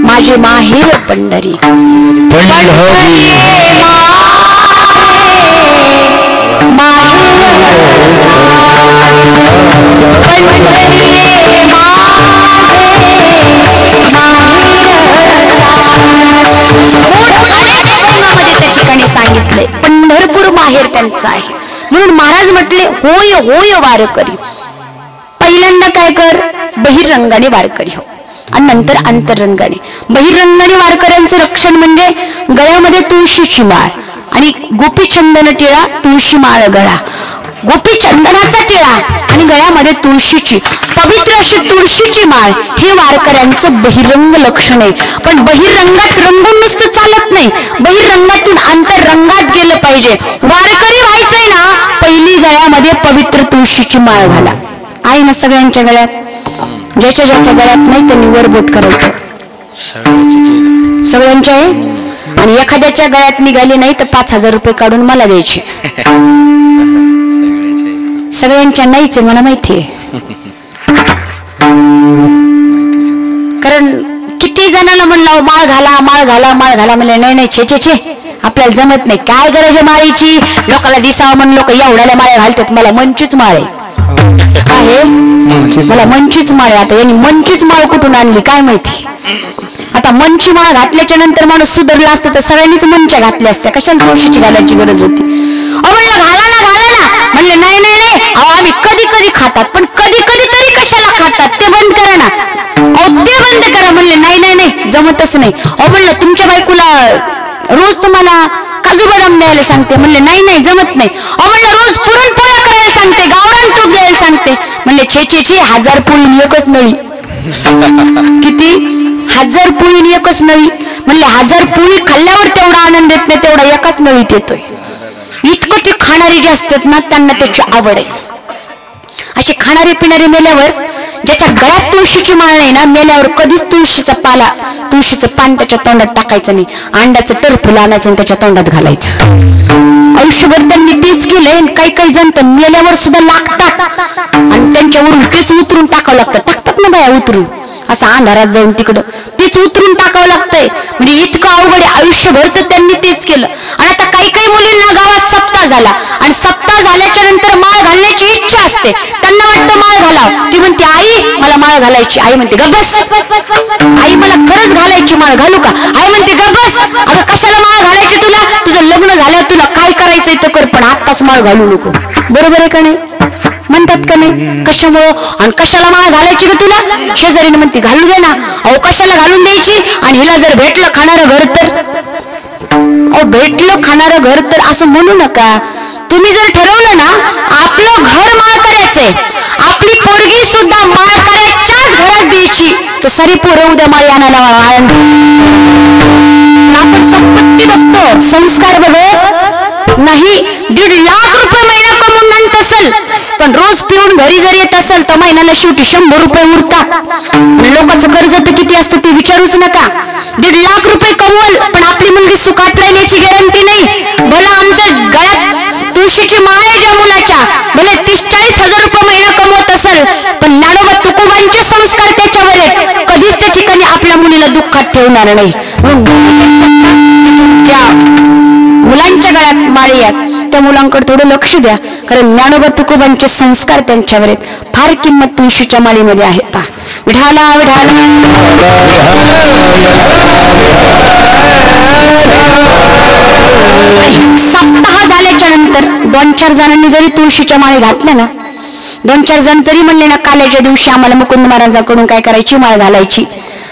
माझे माहेर पंढरी त्या ठिकाणी सांगितलंय पंढरपूर माहेर त्यांचं आहे. म्हणून महाराज म्हटले होय होय वारकरी. पहिल्यांदा काय कर? बहिरंगाने वारकरी हो आणि नंतर अंतरंगाने. बहिरंगाने वारकऱ्यांचं रक्षण म्हणजे गळ्यामध्ये तुळशीची माळ आणि गोपीचंदन टिळा तुळशी माळ गळा. गोपीचंदनाचा टिळा आणि गळ्यामध्ये तुळशीची पवित्र अशी तुळशीची माळ हे वारकऱ्यांचं बहिरंग लक्षण आहे. पण बहिरंगात रंगून नुसतं चालत नाही. बहिरंगातून अंतररंगात गेलं पाहिजे. वारकरी व्हायचंय ना पहिली गळ्यामध्ये पवित्र तुळशीची माळ घाला. आहे ना सगळ्यांच्या गळ्यात? ज्याच्या ज्याच्या गळ्यात नाही त्यांनी वर बोट करायचं. सगळ्यांच्या आहे. आणि एखाद्याच्या गळ्यात निघाली नाही तर 5,000 रुपये काढून मला द्यायचे. सगळ्यांच्या नाहीच आहे मला माहितीये. कारण किती जणांना म्हणलं माळ घाला माळ घाला माळ घाला म्हणले नाही नाही छे छे छे आपल्याला जमत नाही. काय गरज आहे माळीची? लोकांना दिसावं म्हणून लोक एवढ्याला माळ घालतात. मला मंचीच माळ आहे मला मंचीच माळ. आता यांनी मंचीच माळ कुठून आणली काय माहिती. आता मंची माळ घातल्याच्या नंतर माणूस सुधारला असतं तर सगळ्यांनीच मंच्या घातल्या असत्या. कशाला तुळशीची घालायची गरज होती? म्हणलं घाला ना घाला ना. म्हणले नाही नाही नाही अहो आम्ही कधी कधी खातात पण कधी कधी तरी कशाला खातात ते बंद करा ना. अहो ते बंद करा. म्हणले नाही नाही नाही जमतच नाही. अहो म्हणलं तुमच्या बायकोला रोज तुम्हाला काजू बदाम द्यायला सांगते. म्हणले नाही नाही जमत नाही. अहो म्हणलं रोज पुरणपोळ्या करायला सांगते गावरान तूप द्यायला सांगते. म्हणले छे छे छे 1000 पोळी एकच नळी. किती? 1000 पोळी एकच नळी. म्हणले 1000 पोळी खाल्ल्यावर तेवढा आनंद येत नाही तेवढा एकाच नळीत येतोय. इतकं ते खाणारे जे असतात ना त्यांना त्याची आवड आहे. असे खाणारे पिणारे मेल्यावर ज्याच्या गळ्यात तुळशीची माळ नाही ना मेल्यावर कधीच तुळशीचा पाला तुळशीचं पान त्याच्या तोंडात टाकायचं नाही. अंड्याचं टरफुल आणायचं आणि त्याच्या तोंडात घालायचं. आयुष्यभर त्यांनी तेच केलंय. काही काही जण तर मेल्यावर सुद्धा लागतात आणि त्यांच्यावरून तेच उतरून टाकावं लागतं. टाकतात ना बाया उतरून असं अंधारात जाऊन तिकडं तेच उतरून टाकावं लागतंय. म्हणजे इतकं अवघड आहे. आयुष्यभर तर त्यांनी तेच केलं. आणि आता काही काही मुलींना गावात सप्ताह झाला आणि सप्ताह झाल्याच्या नंतर माळ घालण्याची इच्छा असते. त्यांना वाटतं माळ घालाव. ती म्हणते आई मला माळ घालायची. आई म्हणते ग बस. आई मला खरंच घालायची माळ घालू का? आई म्हणते ग बस. अगं कशाला माळ घालायची तुला? तुझं लग्न झाल्यावर तुला काय करायचंय तर कर पण आत्ताच माळ घालू नको. बरोबर आहे का नाही? म्हणतात का नाही? कशामुळं आणि कशाला माळ घालायची का तुला? शेजारीने म्हणते घालू दे ना. अहो कशाला घालून द्यायची? आणि हिला जर भेटलं खाणारं घर तर? अहो भेटलं खाणारं घर तर असं म्हणू नका. तुम्ही जर ठरवलं ना आपलं घर माळ करायचंय आपली पोरगी सुद्धा माळ करायच्याच घरात द्यायची तर सारी पोरं उद्या माळ आणायला आपण संपत्ती बघतो संस्कार बघत नाही. 1.5 लाख रुपये महिना कमवून आणत असेल पण रोज पिऊन घरी जर येत असेल तर महिन्याला शेवटी 100 रुपये उरतात. लोकांचं कर्ज तर किती असतं ते विचारूच नका. 1.5 लाख रुपये कमवल पण आपली मुलगी सुखात राहण्याची गॅरंटी नाही. भला आमच्या गळ्यात तुळशीची माळ आहे ज्या मुलाच्या भले 30-40 हजार रुपये महिना कमवत असेल पण ज्ञानोबा तुकोबांचे संस्कार त्याच्यावर आहेत. कधीच त्या ठिकाणी आपल्या मुलीला दुःखात ठेवणार नाही. म्हणून मुलांच्या गळ्यात माळी आहेत त्या मुलांकडे थोडं लक्ष द्या, कारण ज्ञानोबा तुकोबांचे संस्कार त्यांच्यावर आहेत. फार किंमत तुळशीच्या माळीमध्ये आहे. पहा विठाला विठाला सप्ताह झाल्याच्या नंतर 2-4 जणांनी जरी तुळशीच्या माळी घातल्या ना, 2-4 जण तरी म्हणले ना काल्याच्या दिवशी आम्हाला मुकुंद महाराजांकडून काय करायची माळ घालायची,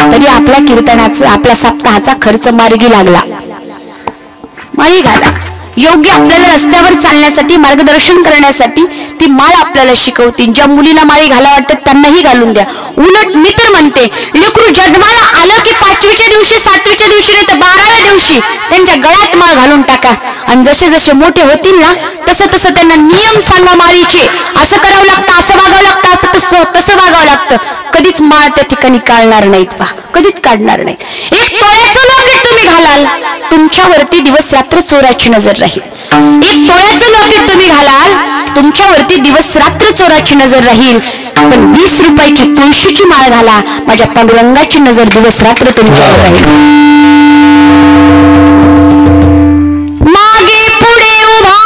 तरी आपल्या कीर्तनाचा आपल्या सप्ताहाचा खर्च मार्गी लागला. माळी घाला. योग्य आपल्याला रस्त्यावर चालण्यासाठी मार्गदर्शन करण्यासाठी ती माळ आपल्याला शिकवते. ज्या मुलीला माळी घाला वाटत त्यांनाही घालून द्या. उलट मी तर म्हणते लेकरू जन्माला आलं की 5वीच्या दिवशी 7वीच्या दिवशी नाही तर 12व्या दिवशी त्यांच्या गळ्यात माळ घालून टाका. आणि जसे जसे मोठे होतील ना तसं तसं त्यांना नियम सांगा माळीचे. असं करावं लागतं, असं वागावं लागतं, असं तसं वागावं लागतं. कधीच माळ त्या ठिकाणी काढणार नाहीत. पहा कधीच काढणार नाहीत. 1 तोळ्याचं लॉकेट तुम्ही घालाल तुमच्यावरती दिवस रात्र चोराची नजर राहील. 1 तोळ्याचं लॉकेट तुम्ही घालाल तुमच्यावरती दिवस रात्र चोराची नजर राहील. पण 20 रुपयाची तुळशीची माळ घाला, माझ्या पांडुरंगाची नजर दिवस रात्र तुमच्यावर राहील. मागे पुढे उभा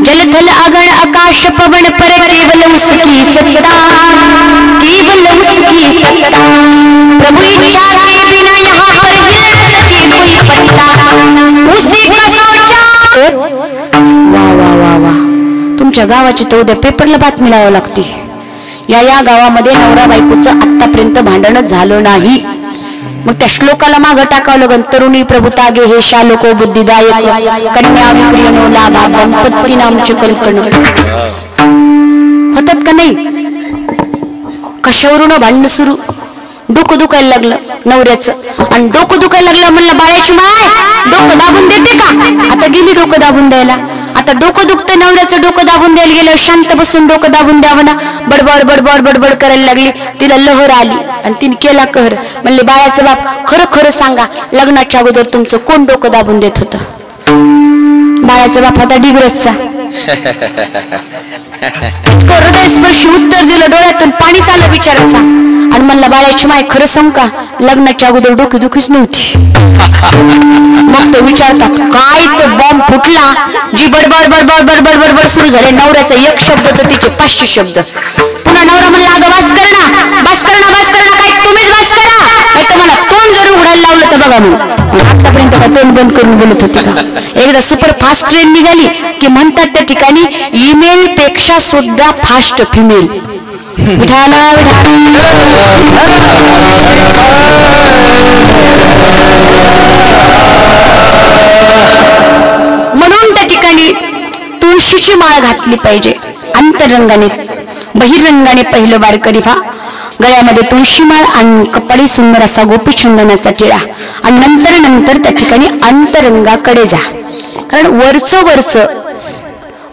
जलथल अगण आकाश पवन पर केवल उसकी सत्ता, केवल उसकी सत्ता. प्रभु इच्छा के बिना यहाँ पर हिल न सके कोई पत्ता. उसी का सोचा. वा वा वा वा. तुमच्या गावाची तर उद्या पेपरला बातमी लावावी लागते. या गावामध्ये नवरा बायकोचं आतापर्यंत भांडण झालं नाही. मग त्या श्लोकाला मागं टाकावं लागन. तरुणी प्रभुतागे हे शालोको बुद्धिदायक कन्या विक्रियनो लाभा दंपती नामचे कल्पन होतात का नाही. कशावरून भांडण सुरू. डोकं दुखायला लागलं नवऱ्याचं आणि डोकं दुखायला लागलं म्हणलं बाळाची माय डोकं दाबून देते का. आता गेली डोकं दाबून द्यायला. आता डोकं दुखतं नवऱ्याचं डोकं दाबून द्यायला गेलं. शांत बसून डोकं दाबून द्यावं ना. बडबड बडबड बडबड करायला लागली. तिला लहर आली आणि तिने केला कहर. म्हणले बाळाचं बाप खरं खरं सांगा लग्नाच्या अगोदर तुमचं कोण डोकं दाबून देत होतं. बाळाचा बाप आता डिग्रजचा. हृदयस्पर्शी उत्तर दिलं. डोळ्यातून पाणी चाललं बिचारायचा आणि म्हणला बाळाची माय खरं सांग का लग्नाच्या अगोदर डोकेदुखीच नव्हती. मग तो विचारतात काय तो बॉम्ब फुटला. जी बडबड बडबड बडबड बडबड सुरू झाले. नवऱ्याचा 1 शब्द तर तिचे 500 शब्द. पुन्हा नवरा म्हणला अगं वाच कर ना बस कर ना बस कर ना काय तुम्हीच वाच करा नाही तर मला तोंड जर उघडायला लावलं तर बघा. मग आतापर्यंत का तोंड बंद करून बोलत होती का. एकदा सुपर फास्ट ट्रेन निघाली की म्हणतात त्या ठिकाणी ईमेल पेक्षा सुद्धा फास्ट फिमेल. विठाला म्हणून त्या ठिकाणी तुळशीची माळ घातली पाहिजे. अंतरंगाने बहिरंगाने पहिलं वारकरी व्हा. गळ्यामध्ये तुळशी माळ आणि कपाळी सुंदर असा गोपीचंदनाचा टिळा आणि नंतर नंतर त्या ठिकाणी अंतरंगाकडे जा. कारण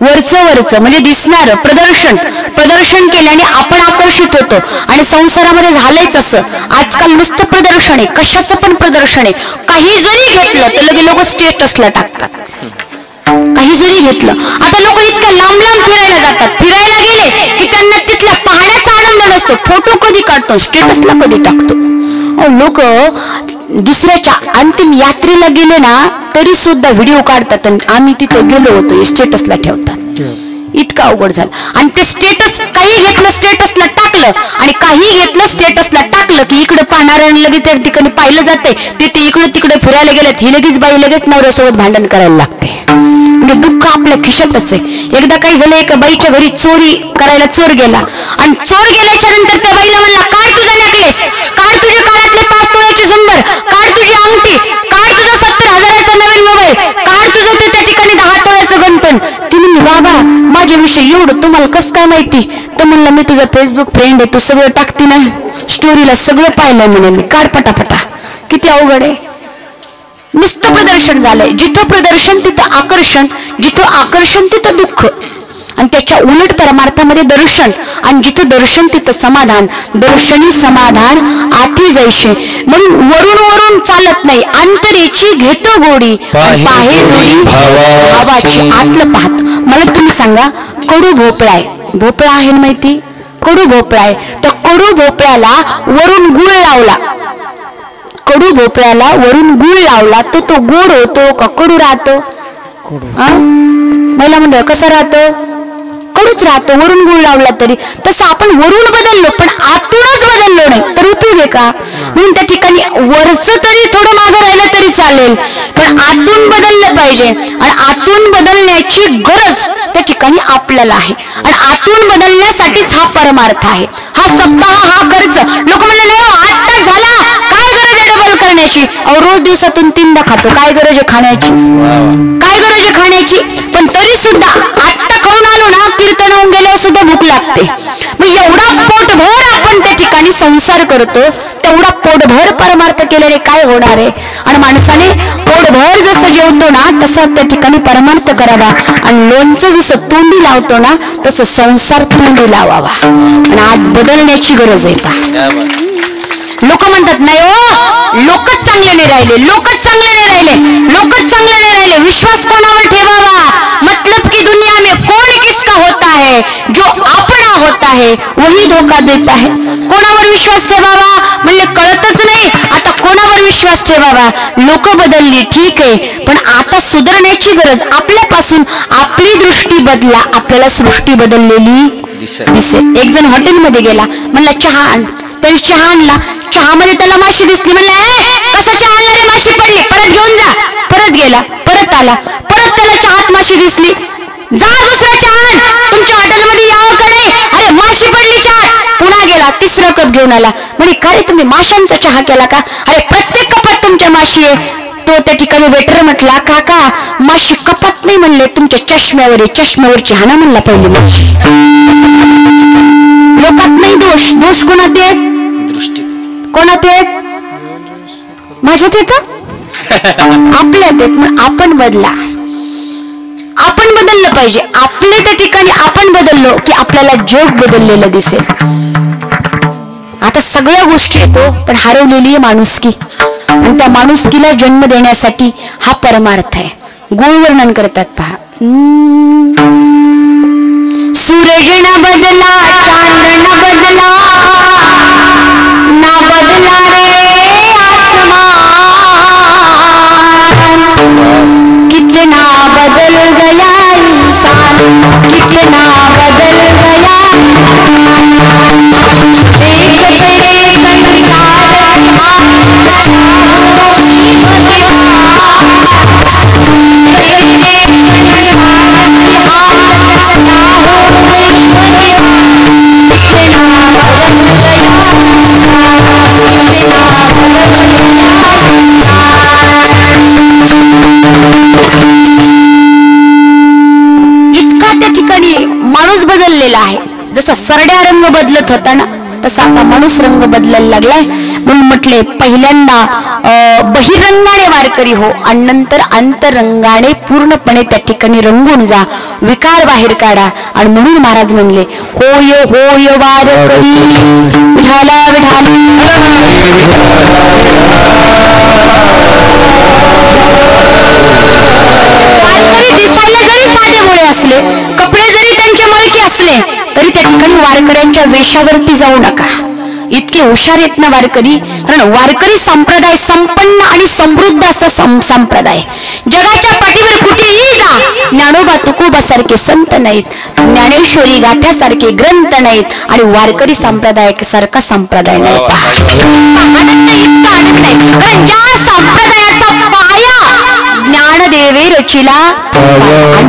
वरचं म्हणजे दिसणार प्रदर्शन केल्याने आपण आकर्षित होतो. आणि संसारामध्ये झालंच असं. आजकाल नुसतं प्रदर्शन आहे, कशाचं पण प्रदर्शन आहे. काही जरी घेतलं तर लगे लोक स्टेटसला टाकतात. काही जरी घेतलं. आता लोक इतक्या लांब लांब फिरायला जातात. फिरायला गेले की त्यांना तिथल्या पाहण्याचा आनंद नसतो. फोटो कधी काढतो स्टेटसला कधी टाकतो. लोक दुसऱ्याच्या अंतिम यात्रेला गेले ना तरी सुद्धा व्हिडिओ काढतात आणि आम्ही तिथे गेलो होतो स्टेटसला ठेवतात. इतकं अवघड झालं. आणि ते स्टेटस काही काही घेतलं स्टेटसला टाकलं आणि काही घेतलं स्टेटसला टाकलं की इकडे पाहणाऱ्यांना लगेच त्या ठिकाणी पाहिलं जाते, ते इकडे तिकडे फिरायला गेल्यात ही लगेच बाई लगेच नवऱ्यासोबत भांडण करायला लागते. म्हणजे दुःख आपल्या खिशातच आहे. एकदा काही झालं, एका बाईच्या घरी चोरी करायला चोर गेला आणि चोर गेल्याच्या नंतर त्या बाईला म्हणला, काढ तुझा नेकलेस, काढ तुझे काळातले 5 तोळ्याचे झुंबर, काढ तुझी अंगठी, काढ तुझा 70,000चा नवीन मोबाईल, काढ तुझं ते त्या ठिकाणी 10 तोळ्याचं गंठण. ती म्हणली, बाबा माझ्याविषयी एवढं तुम्हाला कसं काय माहिती? तर म्हणलं, मी तुझा फेसबुक फ्रेंड आहे, तू सगळं टाकती ना स्टोरीला, सगळं पाहिलं म्हणे मी. काढ पटापटा. किती अवघड आहे. नुसतं प्रदर्शन झालंय. जिथं प्रदर्शन तिथं आकर्षण, जिथं आकर्षण तिथं दुःख, आणि त्याच्या उलट परमार्थामध्ये दर्शन, आणि जिथं दर्शन तिथं समाधान. दर्शनी समाधान आठी जैसे. म्हणून वरून वरून चालत नाही, अंतरेची घेतो गोडी, पाहे जोडी भावाची. आतलं पाहत. मला तुम्ही सांगा, कडू भोपळा आहे, भोपळा आहे माहिती, कडू भोपळा आहे, तर कडू भोपळ्याला वरून गुळ लावला, कडू भोपळ्याला वरून गुळ लावला तर तो गोड होतो का कडू राहतो? महिला मंडळ कसं राहतो? कडूच राहतो. वरून गुळ लावला तरी. तसं आपण वरून बदललो पण आतूनच बदललो नाही तर उपयोग आहे का? म्हणून त्या ठिकाणी वरचं तरी थोडं मागं राहिलं तरी चालेल, पण आतून बदललं पाहिजे. आणि आतून बदलण्याची गरज त्या ठिकाणी आपल्याला आहे, आणि आतून बदलण्यासाठीच हा परमार्थ आहे, हा सप्ताह, हा गरज. लोक म्हणले, नाही 8 तास झाला, काय गरज आहे डबल करण्याची? अहो रोज दिवसातून 3दा खातो, काय गरज आहे खाण्याची? काय गरज आहे खाण्याची? पण तरी सुद्धा आत्ता खाऊन आलो ना, कीर्तन होऊन गेल्यावर सुद्धा भूक लागते. मग एवढा पोटभर आपण त्या ठिकाणी संसार करतो, तेवढा पोटभर परमार्थ केल्याने काय होणार आहे? आणि माणसाने पोटभर जसं जेवतो ना तसं त्या ठिकाणी परमार्थ करावा, आणि लोणचं जसं तोंडी लावतो ना तसं संसार तोंडी लावावा. आणि आज बदलण्याची गरज आहे. पहा, लोक म्हणतात, नाही हो, लोकच चांगले नाही राहिले, लोकच चांगले नाही राहिले, लोकच चांगले नाही राहिले. विश्वास कोणावर ठेवावा? मतलब की दुनिया में कौन किसका होता है? जो अपना होता है वही धोखा देता है. कोणावर विश्वास ठेवावा म्हणले कळतच नाही. आता कोणावर विश्वास ठेवावा? लोक बदलली ठीक आहे, पण आता सुधारण्याची गरज आपल्यापासून. आपली दृष्टी बदला, आपल्याला सृष्टी बदललेली दिसेल. एक जण हॉटेलमध्ये गेला, म्हणला चहा आण. त्याने चहा आणला, चहामध्ये त्याला माशी दिसली. म्हणलं, कसा चहा आणला रे? माशी पडली, परत घेऊन जा. परत गेला, परत आला, परत त्याला चहात माशी दिसली. जा दुसरा चहा आण, तुमच्या हॉटेलमध्ये यावं का नाही? अरे माशी पडली चहात. पुन्हा गेला, 3रा कप घेऊन आला. म्हणे, का रे तुम्ही माशांचा चहा केला का? अरे प्रत्येक कपात तुमच्या माशी आहे. तो त्या ठिकाणी वेटर म्हटला, काका माशी कपात नाही म्हणले, तुमच्या चष्म्यावर आहे, चष्म्यावरची हाना म्हणला पहिली माशी. लोकात नाही दोष, दोष कोणात आहेत? कोणात आहेत? माझ्यात येत, आपल्यात येत. मग आपण बदला, आपण बदललं पाहिजे. आपले त्या ठिकाणी आपण बदललो की आपल्याला जग बदललेलं दिसेल. आता सगळ्या गोष्टी येतो, पण हरवलेली आहे माणुसकी, आणि त्या माणुसकीला जन्म देण्यासाठी हा परमार्थ आहे. गुण वर्णन करतात पहा. सूरज न बदला, चांद न बदला, ना बदला रे आसमान, कितना बदल गया इंसान, कितना बदल गया. माणूस बदललेला आहे. जसा सरड्या रंग बदलत होता ना तसा आता माणूस रंग बदलायला लागलाय. म्हणून म्हटले, पहिल्यांदा बहिरंगाने वारकरी हो, आणि नंतर अंतरंगाने पूर्णपणे त्या ठिकाणी रंगून जा, विकार बाहेर काढा. आणि म्हणून महाराज म्हणले, होय होय वारकरी विठाला विठाला. वारकरी दिसायला जरी साधे भोळे असले, कपडे जरी त्यांचे मळके असले, तरी त्या ठिकाणी वारकऱ्यांच्या वेशावरती जाऊ नका. इतके हुशार आहेत ना वारकरी. कारण वारकरी संप्रदाय संपन्न आणि समृद्ध असा संप्रदाय. जगाच्या पाठीवर कुठेही जा, ज्ञानोबा तुकोबा सारखे संत नाहीत, ज्ञानेश्वरी गाथ्यासारखे ग्रंथ नाहीत आणि वारकरी संप्रदाय सारखा संप्रदाय नाही. आनंद इतका आनंद आहे कारण ज्या संप्रदायाचा पाया ज्ञानदेवे रचिला.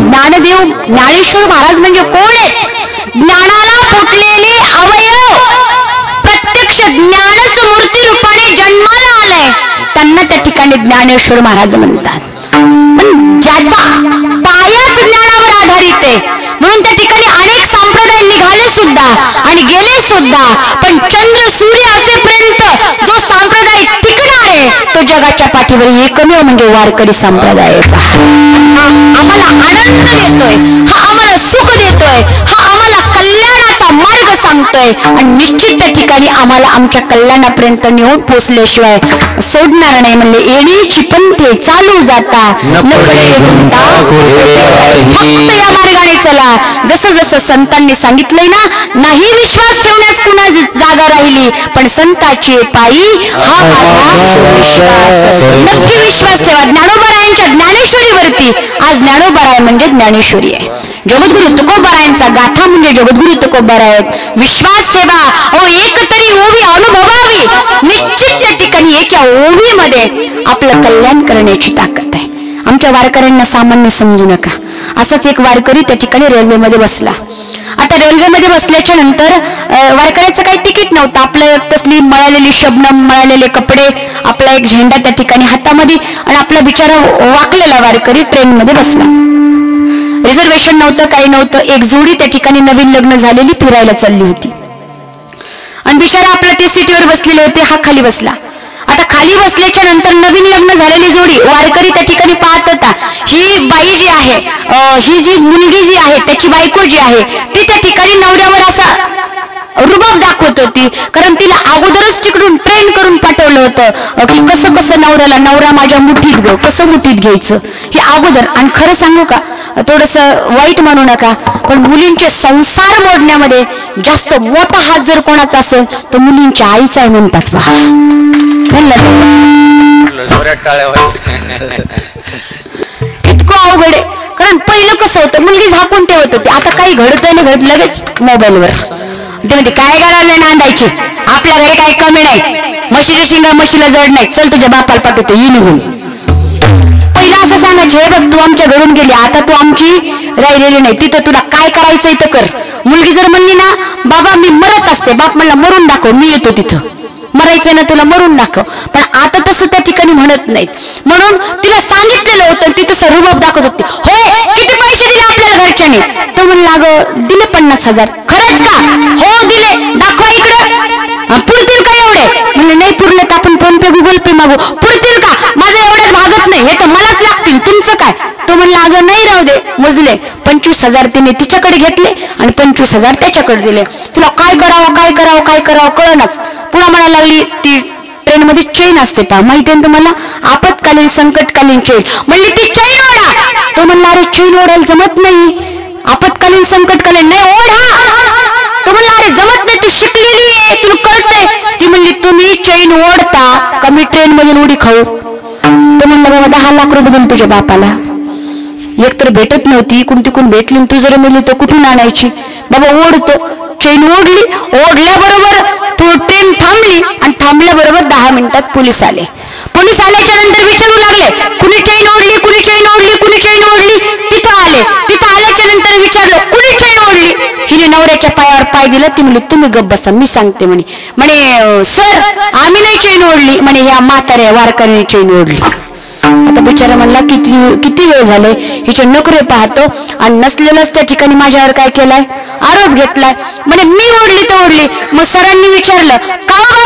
ज्ञानदेव ज्ञानेश्वर महाराज म्हणजे कोण आहे? ज्ञानाला फुटलेले अवयव प्रत्यक्ष ज्ञानच मूर्ती रूपाने जन्माला आलाय त्यांना त्या ठिकाणी ज्ञानेश्वर महाराज म्हणतात. पण ज्याचा पायाच ज्ञानावर आधारित आहे म्हणून त्या ठिकाणी अनेक संप्रदाय निघाले सुद्धा आणि गेले सुद्धा, पण चंद्र सूर्य असेपर्यंत जो संप्रदाय टिकणार आहे तो जगाच्या पाठीवर एकमेव म्हणजे वारकरी संप्रदाय. हा आम्हाला आनंद देतोय, हा आम्हाला सुख देतोय, हा आम्हाला कल्याणाचा मार्ग सांगतोय आणि निश्चित त्या ठिकाणी आम्हाला आमच्या कल्याणापर्यंत नेऊन पोचल्याशिवाय सोडणार नाही. म्हणले येणीची पंथे चालू जाता फक्त या मार्गाने चला. जसं जसं संतांनी सांगितलंय ना, नाही विश्वास ठेवण्यास कुणा जागा राहिली, पण संताची पायी हा विश्वास. नक्की विश्वास ठेवा ज्ञानोबरायांच्या ज्ञानेश्वरीवरती. आज ज्ञानोबराय म्हणजे ज्ञानेश्वरी आहे. जगद्गुरु तुकोबारायांचा गाथा म्हणजे जगद्गुरु तुकोबाराय आहेत. विश्वास ठेवा. एक तरी ओवी अनुभवावी. निश्चित त्या ठिकाणी एका ओवीमध्ये आपलं कल्याण करण्याची ताकद आहे. आमच्या वारकऱ्यांना सामान्य समजू नका. असाच एक वारकरी त्या ठिकाणी रेल्वेमध्ये बसला. आता रेल्वेमध्ये बसल्याच्या नंतर वारकऱ्याचं काही तिकीट नव्हतं. आपलं तसली मळालेली शबनम, मळालेले कपडे, आपला एक झेंडा त्या ठिकाणी हातामध्ये आणि आपला बिचारा वाकलेला वारकरी ट्रेनमध्ये बसला. रिझर्वेशन नव्हतं, काही नव्हतं. एक जोडी त्या ठिकाणी नवीन लग्न झालेली फिरायला चालली होती आणि बिचारा आपल्या ते सीटवर बसलेले होते, हा खाली बसला. आता खाली बसल्याच्या नंतर नवीन लग्न झालेली जोडी वारकरी त्या ठिकाणी पाहत होता. ही बाई जी आहे, ही जी मुलगी जी आहे, त्याची बायको जी आहे, ती त्या ठिकाणी नवऱ्यावर असा रुबाब दाखवत होती. कारण तिला अगोदरच तिकडून ट्रेन करून पाठवलं होतं की कसं कसं नवरा माझ्या मुठीत ग, कसं मुठीत घ्यायचं हे अगोदर. आणि खरं सांगू का, थोडस वाईट म्हणू नका, पण मुलींचे संसार मोडण्यामध्ये जास्त मोठा हात जर कोणाचा असेल तर मुलींच्या आईचा आहे म्हणतात. पहा इतकं अवघड आहे. कारण पहिलं कसं होतं, मुलगी झाकून ठेवत होती. आता काही घडत नाही, घडत लगेच मोबाईलवर ते म्हणते काय घराला नांदायची, आपल्याकडे काही कमी नाही, म्हशीच्या शिंगा म्हशीला जड नाही, चल तुझ्या बापाला पाठवतो ये निघून. पहिला असं सांगायचे, हे बघ तू आमच्या घरून गेली, आता तू आमची राहिलेली नाही, तिथं तुला काय करायचंय तर कर. मुलगी जर म्हणली ना बाबा मी मरत असते, बाप म्हणला मरून दाखव, मी येतो तिथं, मरायचं ना तुला मरून दाखव. पण आता तसं त्या ठिकाणी म्हणत नाहीत. म्हणून तिला सांगितलेलं होतं, ती तसं रुबाब दाखवत होती. होय किती पैसे दिले आपल्याला घरच्याने? तो म्हणला अगं दिले 50,000. खरंच का? हो दिले, दाखवा इकडं. पुरतील का एवढे? म्हणजे नाही पुरले तर आपण फोन पे गुगल पे मागू. पुरतील का? माझं एवढ्यात भागत नाही, हे तर मलाच लागतील, तुमचं काय? तो म्हणला अगं नाही राहू दे. मोजले 25,000 तिने तिच्याकडे घेतले आणि 25,000 त्याच्याकडे दिले. तुला काय करावं काय करावं काय करावं कळनाच. पुन्हा म्हणायला लागली, ती ट्रेन मध्ये चेन असते पहा, माहिती आहे तुम्हाला, आपत्कालीन संकटकालीन चेन. म्हणली ती चेन ओढा. तो म्हणला अरे चेन ओढायला जमत नाही, आपत्कालीन संकटकालीन नाही ओढा. तो म्हणला अरे जमत नाही, तू शिकलेली आहे, तुला कळतंय. ती म्हणली तुम्ही चेन ओढता का मी ट्रेन मधून उडी खाऊ? तो म्हणला बाबा 10 लाख रुपये दिले तुझ्या बापाला. एकतर भेटत नव्हती, इकडून तिकडून भेटली, तू जर मिळली तर कुठून आणायची? बाबा ओढतो. चेन ओढली, ओढल्याबरोबर तो ट्रेन थांबली आणि थांबल्याबरोबर 10 मिनिटात पोलीस आले. पोलीस आल्याच्या नंतर विचारू लागले कुणी चेन ओढली, कुणी चेन ओढली, कुणी चेन ओढली. तिथं आले, तिथं आल्याच्या नंतर विचारलं कुणी चेन ओढली. हिने नवऱ्याच्या पायावर पाय दिला. ती म्हणली तुम्ही गप्प बसा, मी सांगते म्हणे. म्हणे सर आम्ही नाही चेन ओढली, म्हणे ह्या म्हाताऱ्या वारकऱ्याने चेन ओढली. आता बिचारा म्हणला किती वेळ झाले, हिचे नखरे पाहतो आणि नसलेलंच त्या ठिकाणी माझ्यावर काय केलाय, आरोप घेतलाय. म्हणे मी ओढली तर ओढली. मग सरांनी विचारलं का बाबा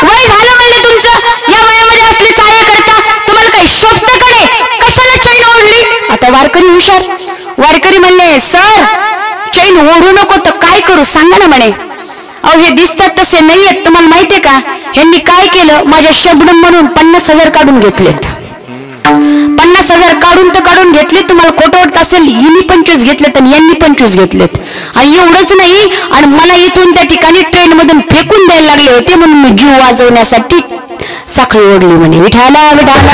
वय झालं म्हणले तुमचं, या वयामध्ये असले कार्य करता, तुम्हाला काही शोभतकडे कशाला चैन ओढली? आता वारकरी हुशार, वारकरी म्हणले सर चैन ओढू नको तर काय करू सांगा ना. म्हणे अहो हे दिसतात तसे नाहीयेत, तुम्हाला माहितीये का ह्यांनी काय केलं, माझ्या शबनम म्हणून 50,000 काढून घेतलेत. 50,000 काढून तर काढून घेतले. तुम्हाला खोटं वाटत असेल, हिनी 25 घेतलेत आणि यांनी 25 घेतलेत. आणि एवढंच नाही, आणि मला इथून त्या ठिकाणी ट्रेन मधून फेकून द्यायला लागले होते म्हणून मी जीव वाजवण्यासाठी साखळी ओढली. म्हणे विठाला विठाला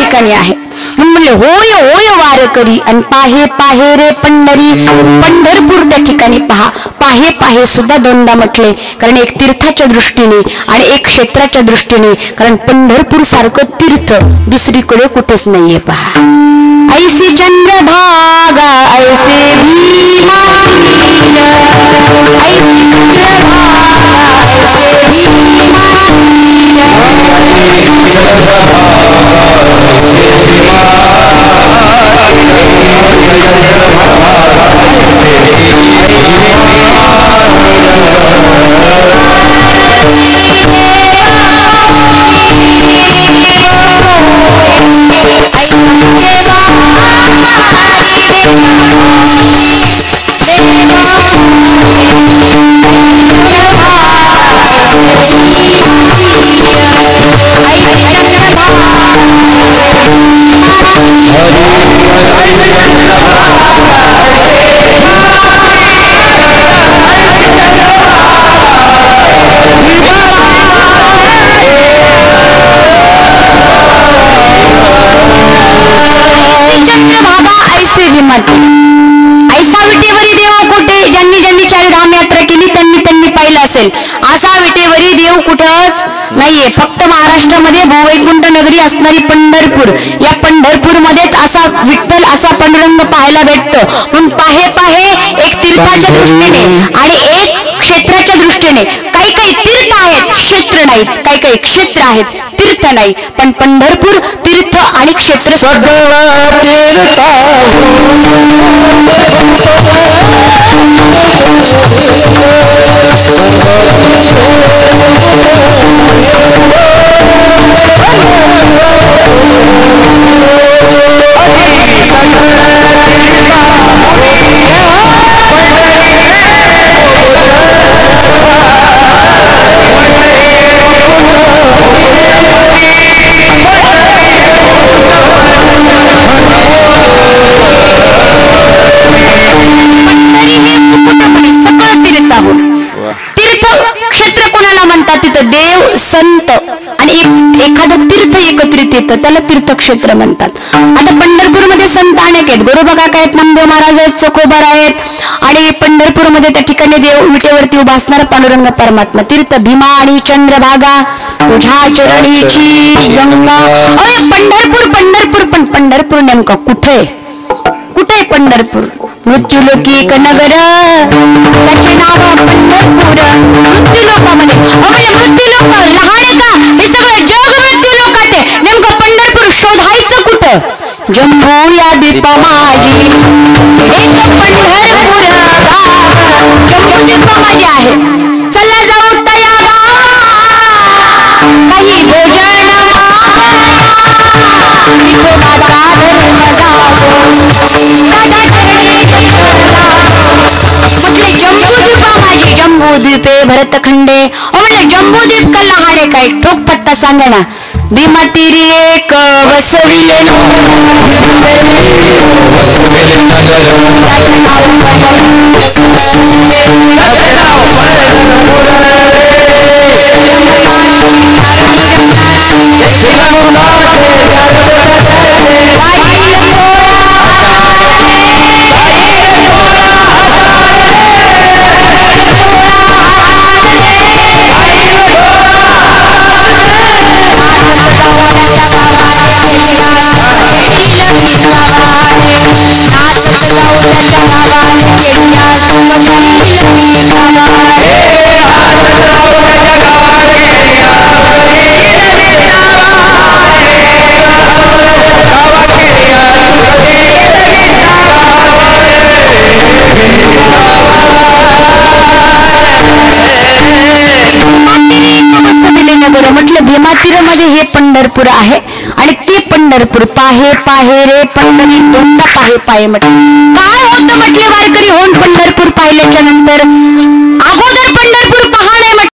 ठिकाणी आहे. म्हणून म्हणले होय होय वारकरी आणि पाहे पाहे रे पंढरी, पंढरपूर त्या ठिकाणी पहा. पाहे पाहे सुद्धा दोनदा म्हटले, कारण एक तीर्थाच्या दृष्टीने आणि एक क्षेत्राच्या दृष्टीने, कारण पंढरपूर सारखं तीर्थ दुसरीकडे कुठेच नाहीये. पहा ऐसी चंद्रभागा ऐसे भीमा, ऐसी चंद्रभागा ऐसा विटेवरी देव कुठे, ज्यांनी ज्यांनी चारधाम यात्रा केली त्यांनी त्यांनी पाहिलं असेल. असा विटेवरी देव कुठंच नाहीये. फक्त महाराष्ट्रामध्ये भूवैकुंठ नगरी असणारी पंढरपूर, या पंढरपूर मध्येच असा विठ्ठल असा पांडुरंग पाहायला भेटतो. म्हणून पाहे पाहे एक तीर्थाच्या दृष्टीने आणि एक क्षेत्राच्या दृष्टीने. काही काही तीर्थ आहेत क्षेत्र नाहीत, काही काही क्षेत्र आहेत तीर्थ नाही. पण पंढरपूर तीर्थ आणि क्षेत्र देव संत आणि एखादं तीर्थ एकत्रित येतं त्याला तीर्थक्षेत्र म्हणतात. आता पंढरपूरमध्ये संत अनेक आहेत. गोरोबाकाका आहेत, नामदेव महाराज आहेत, चकोबार आहेत आणि पंढरपूरमध्ये त्या ठिकाणी देव विटेवरती उभा असणारा पांडुरंग परमात्मा. तीर्थ भीमा आणि चंद्रभागा तुझ्या चरणीची गंगा. अरे पंढरपूर पंढरपूर, पण पंढरपूर नेमकं कुठे कुठे पंढरपूर? मृत्यूलोकी एक नगर त्याचे नाव पंढरपूर. मृत्यूलोकामध्ये मृत्यूलोक लहान आहे का? हे सगळं जग मृत्यूलोकात आहे. नेमकं पंढरपूर शोधायचं कुठं? जम्बू या दीप माझी एक पंढरपूर गाव, जम्बू दीप माझी आहे. चला जाऊ तया काही भोजन जम्बूद्वीपे भरतखंडे. म्हणले जम्बूद्वीप का लहान आहे काय? ठोक पत्ता सांगा ना. भीमा तीरी एक वसविले म्हटलं. भीमातीरमध्ये हे पंढरपूर आहे आणि ते पंढरपूर. पाहे पाहे रे पंढरी दोनदा पाहे पाहे म्हटलं. काय होतं म्हटले वारकरी होऊन पंढरपूर पाहिल्याच्या नंतर? अगोदर पंढरपूर पहा नाही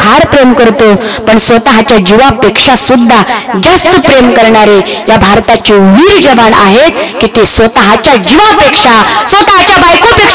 फार प्रेम करतो, पण स्वतःच्या जीवापेक्षा सुद्धा जास्त प्रेम करणारे या भारताचे वीर जवान आहेत की ते स्वतःच्या जीवापेक्षा, स्वतःच्या बायकोपेक्षा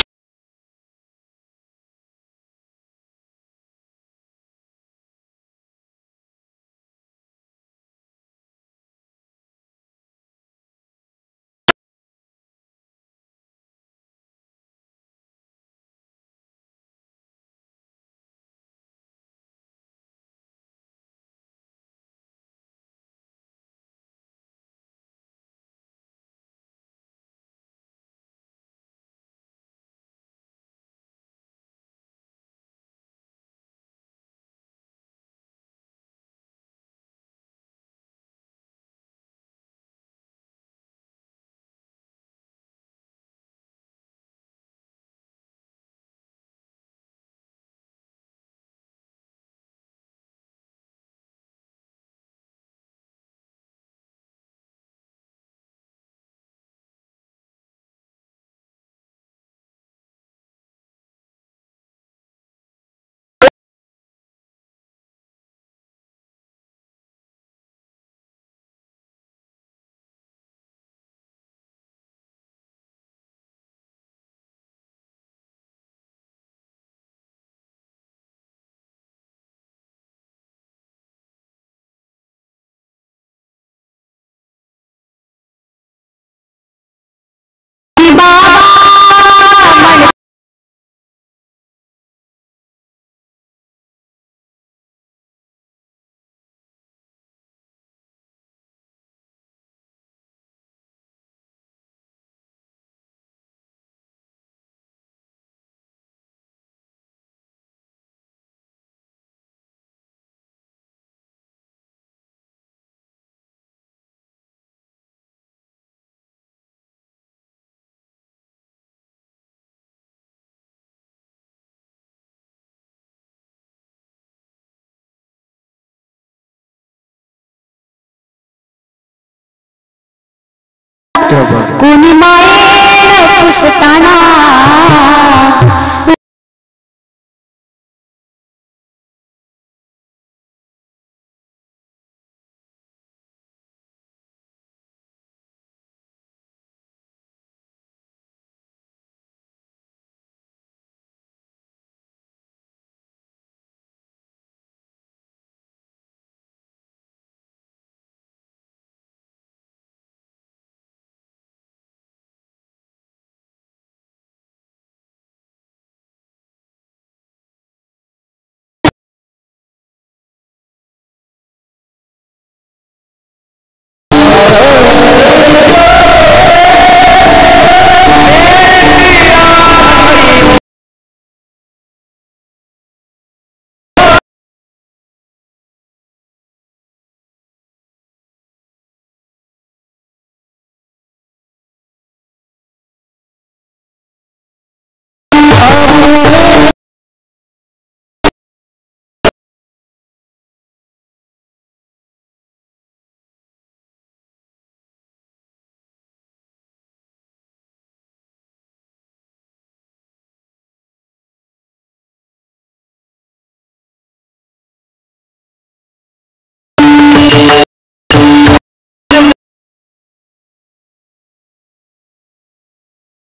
कोणी मायेन पुसताना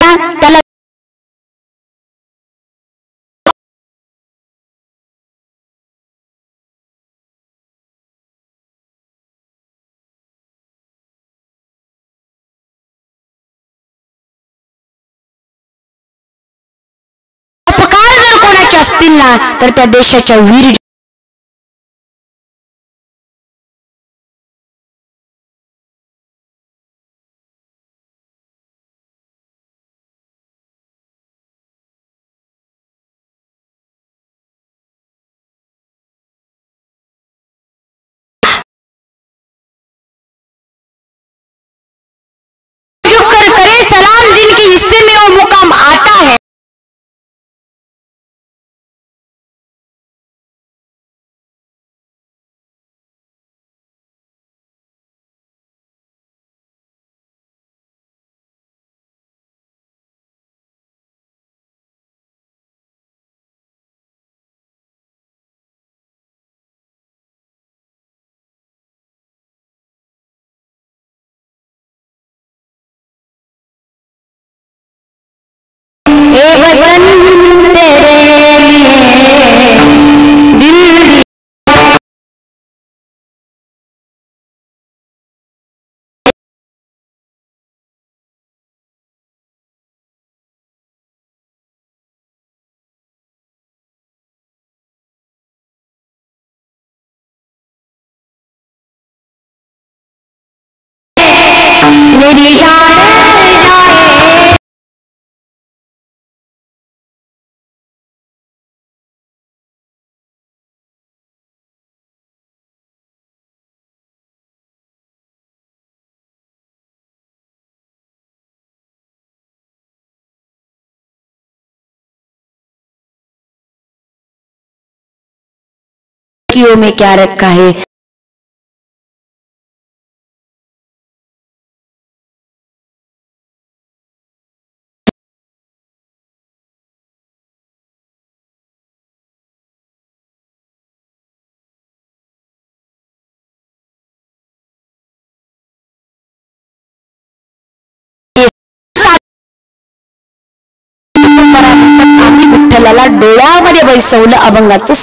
त्याला उपकार जर कोणाचे असतील ना तर त्या देशाच्या वीर वतन तेरे लिए दिल मेरी जान जाए कियो में क्या रखा है। आम्ही विठ्ठलाला डोळ्यामध्ये बैसवलं अभंगाचं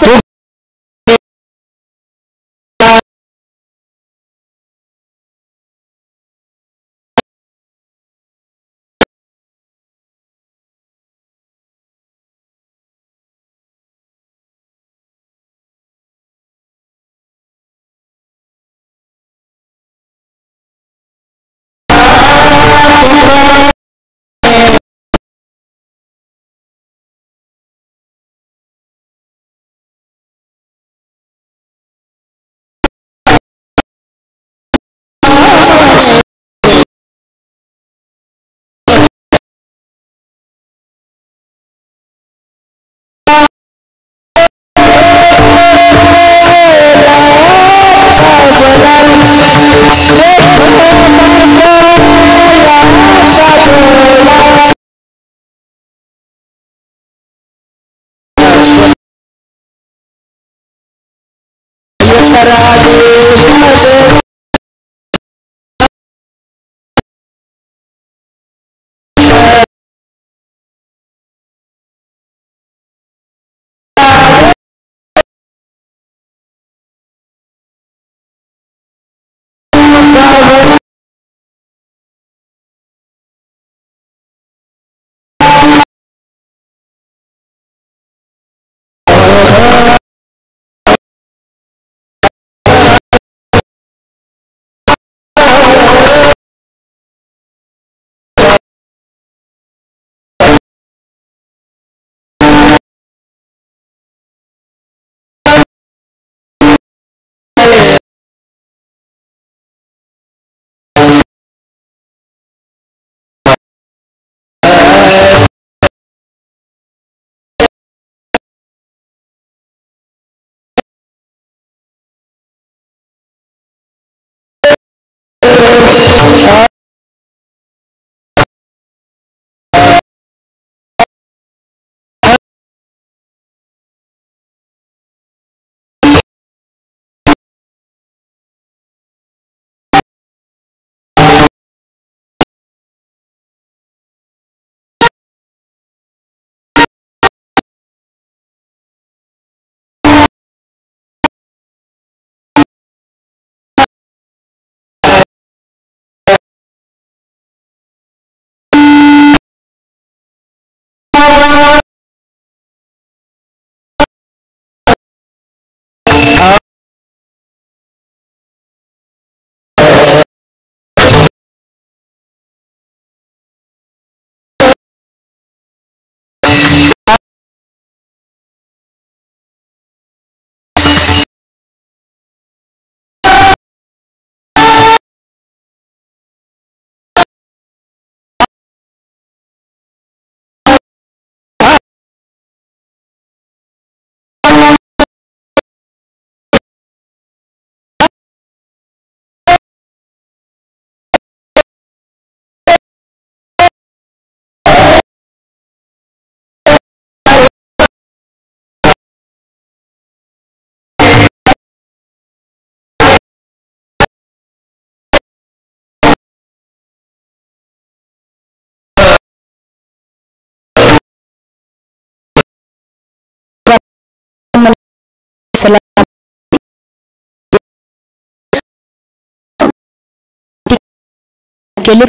केले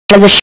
जशी